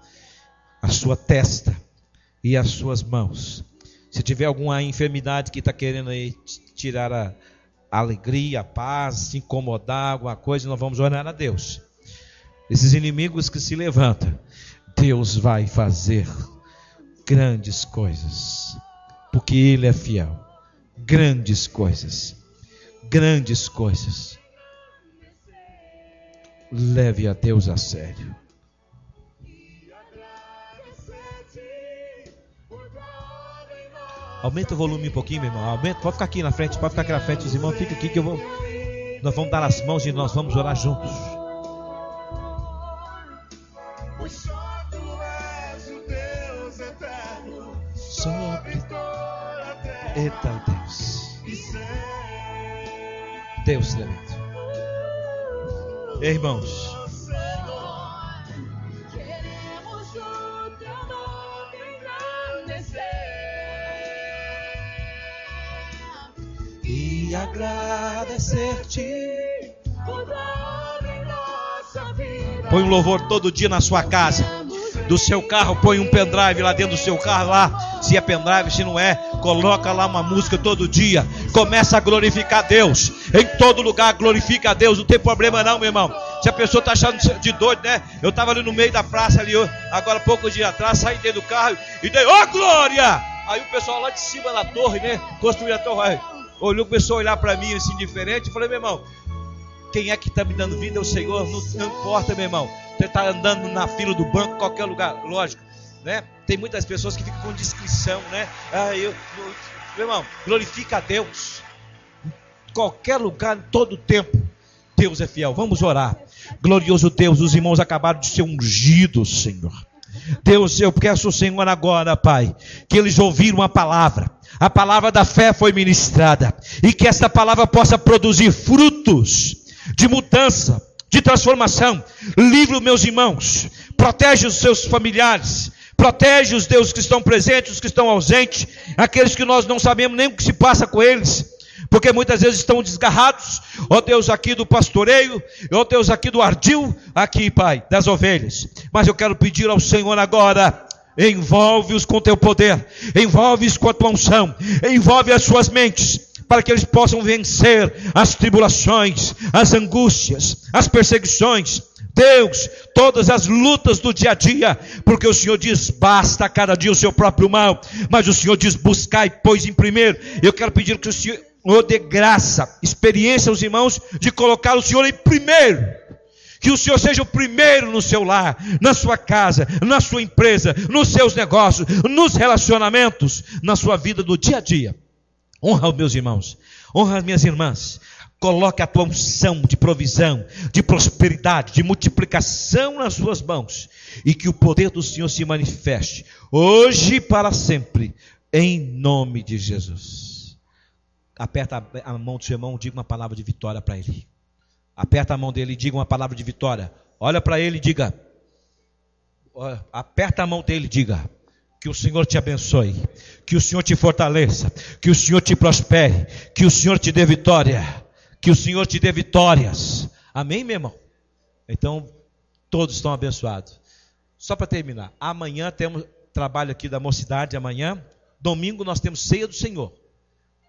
a sua testa e as suas mãos. Se tiver alguma enfermidade que está querendo aí tirar a alegria, a paz, se incomodar, alguma coisa, nós vamos orar a Deus. Esses inimigos que se levantam, Deus vai fazer grandes coisas, porque Ele é fiel. Grandes coisas, grandes coisas. Leve a Deus a sério. Aumenta o volume um pouquinho, meu irmão. Aumenta, pode ficar aqui na frente, pode ficar aqui na frente. Os irmãos, fica aqui que nós vamos dar as mãos e nós vamos orar juntos. Sobre. Eita Deus. Deus tremendo. Irmãos, Queremos o teu nome engrandecer e agradecer-te. por obra em nossa vida. Põe um louvor todo dia na sua casa, do seu carro, põe um pendrive lá dentro do seu carro lá, se é pendrive, se não é, coloca lá uma música todo dia, começa a glorificar Deus, em todo lugar glorifica a Deus, não tem problema não, meu irmão. Se a pessoa está achando de doido, né? Eu estava ali no meio da praça ali, agora poucos dias atrás, saí dentro do carro e dei, ô glória! Aí o pessoal lá de cima da torre, né? Construiu a torre, olhou, começou a olhar para mim assim, diferente, eu falei: meu irmão, quem é que está me dando vida é o Senhor, não importa, meu irmão. Você está andando na fila do banco, qualquer lugar, lógico, né? Tem muitas pessoas que ficam com discrição, né? Meu irmão, glorifica a Deus. Em qualquer lugar, em todo tempo, Deus é fiel. Vamos orar. Glorioso Deus, os irmãos acabaram de ser ungidos, Senhor. Deus, eu peço ao Senhor agora, Pai, que eles ouviram a palavra da fé foi ministrada, e que esta palavra possa produzir frutos de mudança, de transformação. Livre os meus irmãos, protege os seus familiares, protege os Deus que estão presentes, os que estão ausentes, aqueles que nós não sabemos nem o que se passa com eles, porque muitas vezes estão desgarrados, ó Deus, aqui do pastoreio, ó Deus, aqui do ardil, aqui, Pai, das ovelhas. Mas eu quero pedir ao Senhor agora, envolve-os com teu poder, envolve-os com a tua unção, envolve as suas mentes, para que eles possam vencer as tribulações, as angústias, as perseguições. Deus, todas as lutas do dia a dia, porque o Senhor diz, basta cada dia o seu próprio mal, mas o Senhor diz, buscai, pois em primeiro. Eu quero pedir que o Senhor dê graça, experiência aos irmãos, de colocar o Senhor em primeiro, que o Senhor seja o primeiro no seu lar, na sua casa, na sua empresa, nos seus negócios, nos relacionamentos, na sua vida do dia a dia. Honra os meus irmãos, honra as minhas irmãs. Coloque a tua unção de provisão, de prosperidade, de multiplicação nas suas mãos, e que o poder do Senhor se manifeste, hoje e para sempre, em nome de Jesus. Aperta a mão do seu irmão, diga uma palavra de vitória para ele. Aperta a mão dele e diga uma palavra de vitória. Olha para ele e diga, aperta a mão dele e diga, que o Senhor te abençoe, que o Senhor te fortaleça, que o Senhor te prospere, que o Senhor te dê vitória. Que o Senhor te dê vitórias. Amém, meu irmão? Então, todos estão abençoados. Só para terminar, amanhã temos trabalho aqui da mocidade, amanhã. Domingo nós temos ceia do Senhor.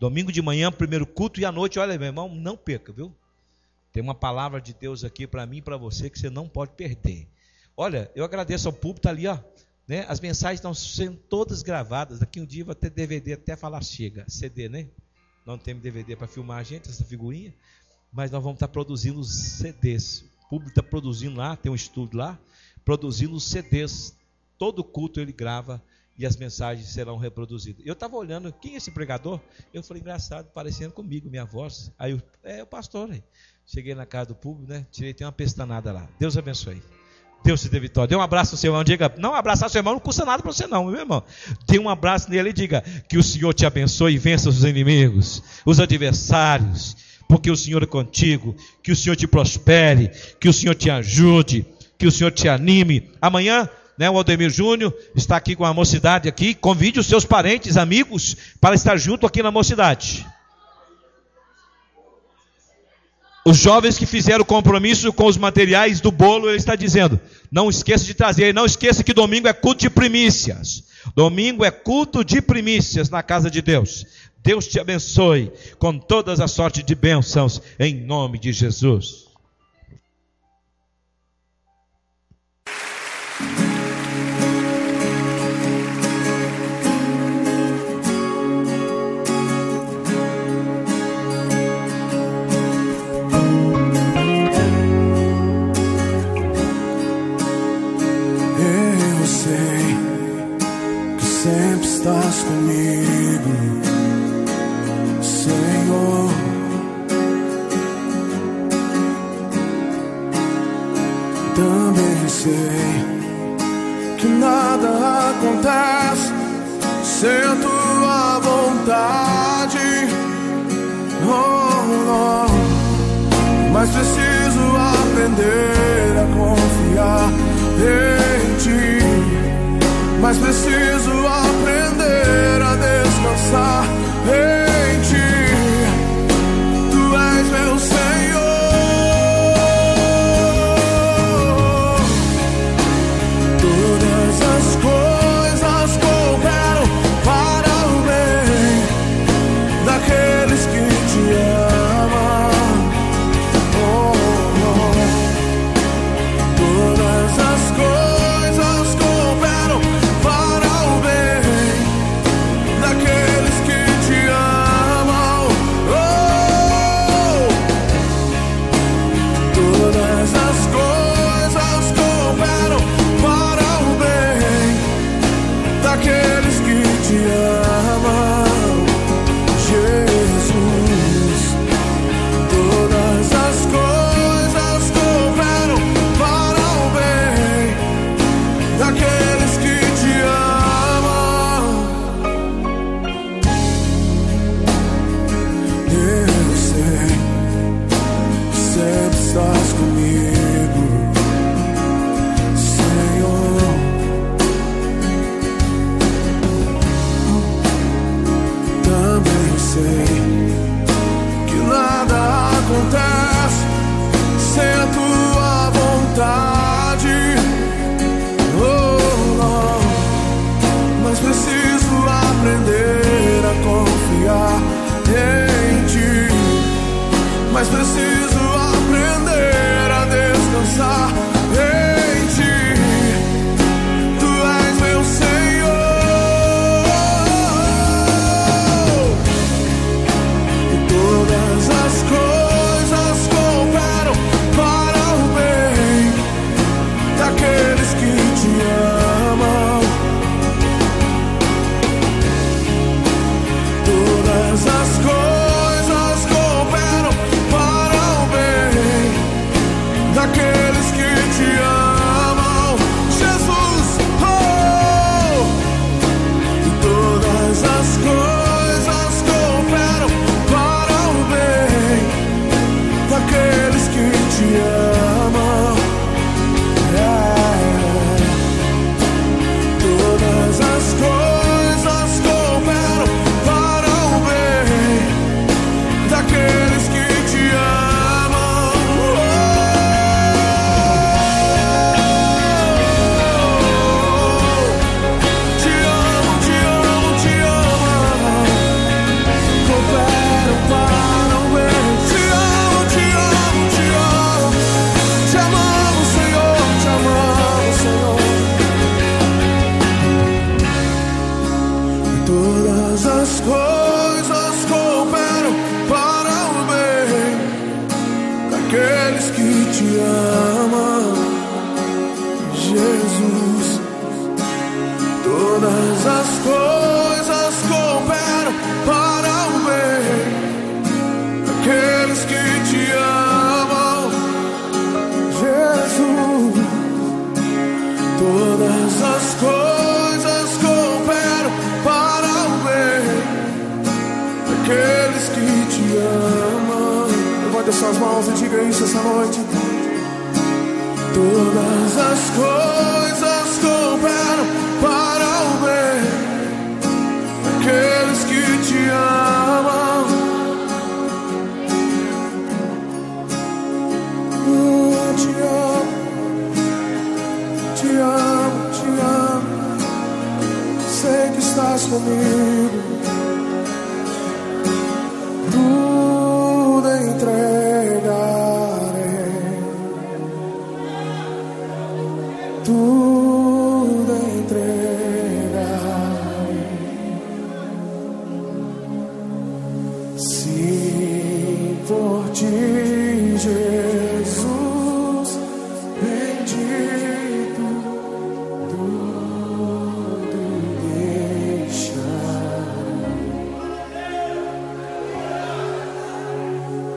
Domingo de manhã, primeiro culto, e à noite, olha, meu irmão, não perca, viu? Tem uma palavra de Deus aqui para mim e para você que você não pode perder. Olha, eu agradeço ao público, tá ali, ó. Né? As mensagens estão sendo todas gravadas. Daqui um dia vai ter DVD até falar chega. CD, né? Não temos DVD para filmar a gente, essa figurinha, mas nós vamos estar produzindo os CDs. O público está produzindo lá, tem um estúdio lá, produzindo os CDs. Todo culto ele grava e as mensagens serão reproduzidas. Eu estava olhando, quem é esse pregador? Eu falei, engraçado, parecendo comigo, minha voz. Aí o pastor, né? Cheguei na casa do público, né? Tirei, tem uma pestanada lá. Deus abençoe. Deus te dê vitória. Dê um abraço ao seu irmão. Diga, não abraçar seu irmão não custa nada para você não, meu irmão. Dê um abraço nele e diga, que o Senhor te abençoe e vença os inimigos, os adversários, porque o Senhor é contigo. Que o Senhor te prospere, que o Senhor te ajude, que o Senhor te anime. Amanhã, né, o Aldemir Júnior está aqui com a mocidade aqui. Convide os seus parentes, amigos, para estar junto aqui na mocidade. Os jovens que fizeram compromisso com os materiais do bolo, ele está dizendo, não esqueça de trazer, não esqueça que domingo é culto de primícias. Domingo é culto de primícias na casa de Deus. Deus te abençoe com todas as sortes de bênçãos, em nome de Jesus. Sempre estás comigo, Senhor. Também sei que nada acontece sem a tua vontade. Oh, oh. Mas preciso aprender a confiar em ti. Mas preciso aprender a descansar em ti. Tu és meu Senhor. Todas as coisas cooperam para o bem daqueles que te amam. Oh, oh. Todas as coisas cooperam para o bem daqueles que te amam. Oh, todas as coisas cooperam para o bem daqueles que te amam, Jesus. Todas as coisas cooperam para o bem daqueles que te amam. Eu sei, sempre estás comigo, Senhor. Também sei que nada acontece sem a tua vontade. Oh, não. Mas preciso aprender a confiar em ti. Mas preciso aprender a descansar as coisas cooperam para o bem daqueles que te amam, Jesus. Todas as coisas cooperam para o bem daqueles que te amam, Jesus. Todas as coisas cooperam para o bem daqueles que te amam. Levante suas mãos e diga isso essa noite. Todas as coisas cooperam para o bem daqueles que te amam. Te amo, te amo, te amo. Sei que estás comigo. Tudo entregarei. Tudo entregarei. Se por ti, Jesus, bendito, tudo deixarei.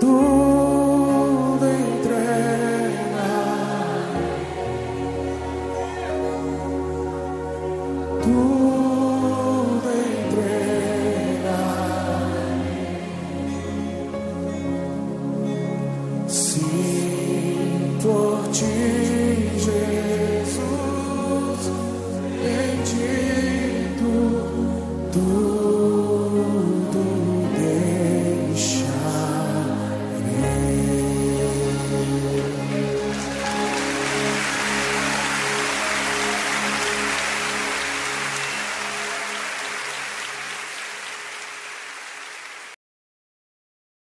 Tudo entregarei. Tudo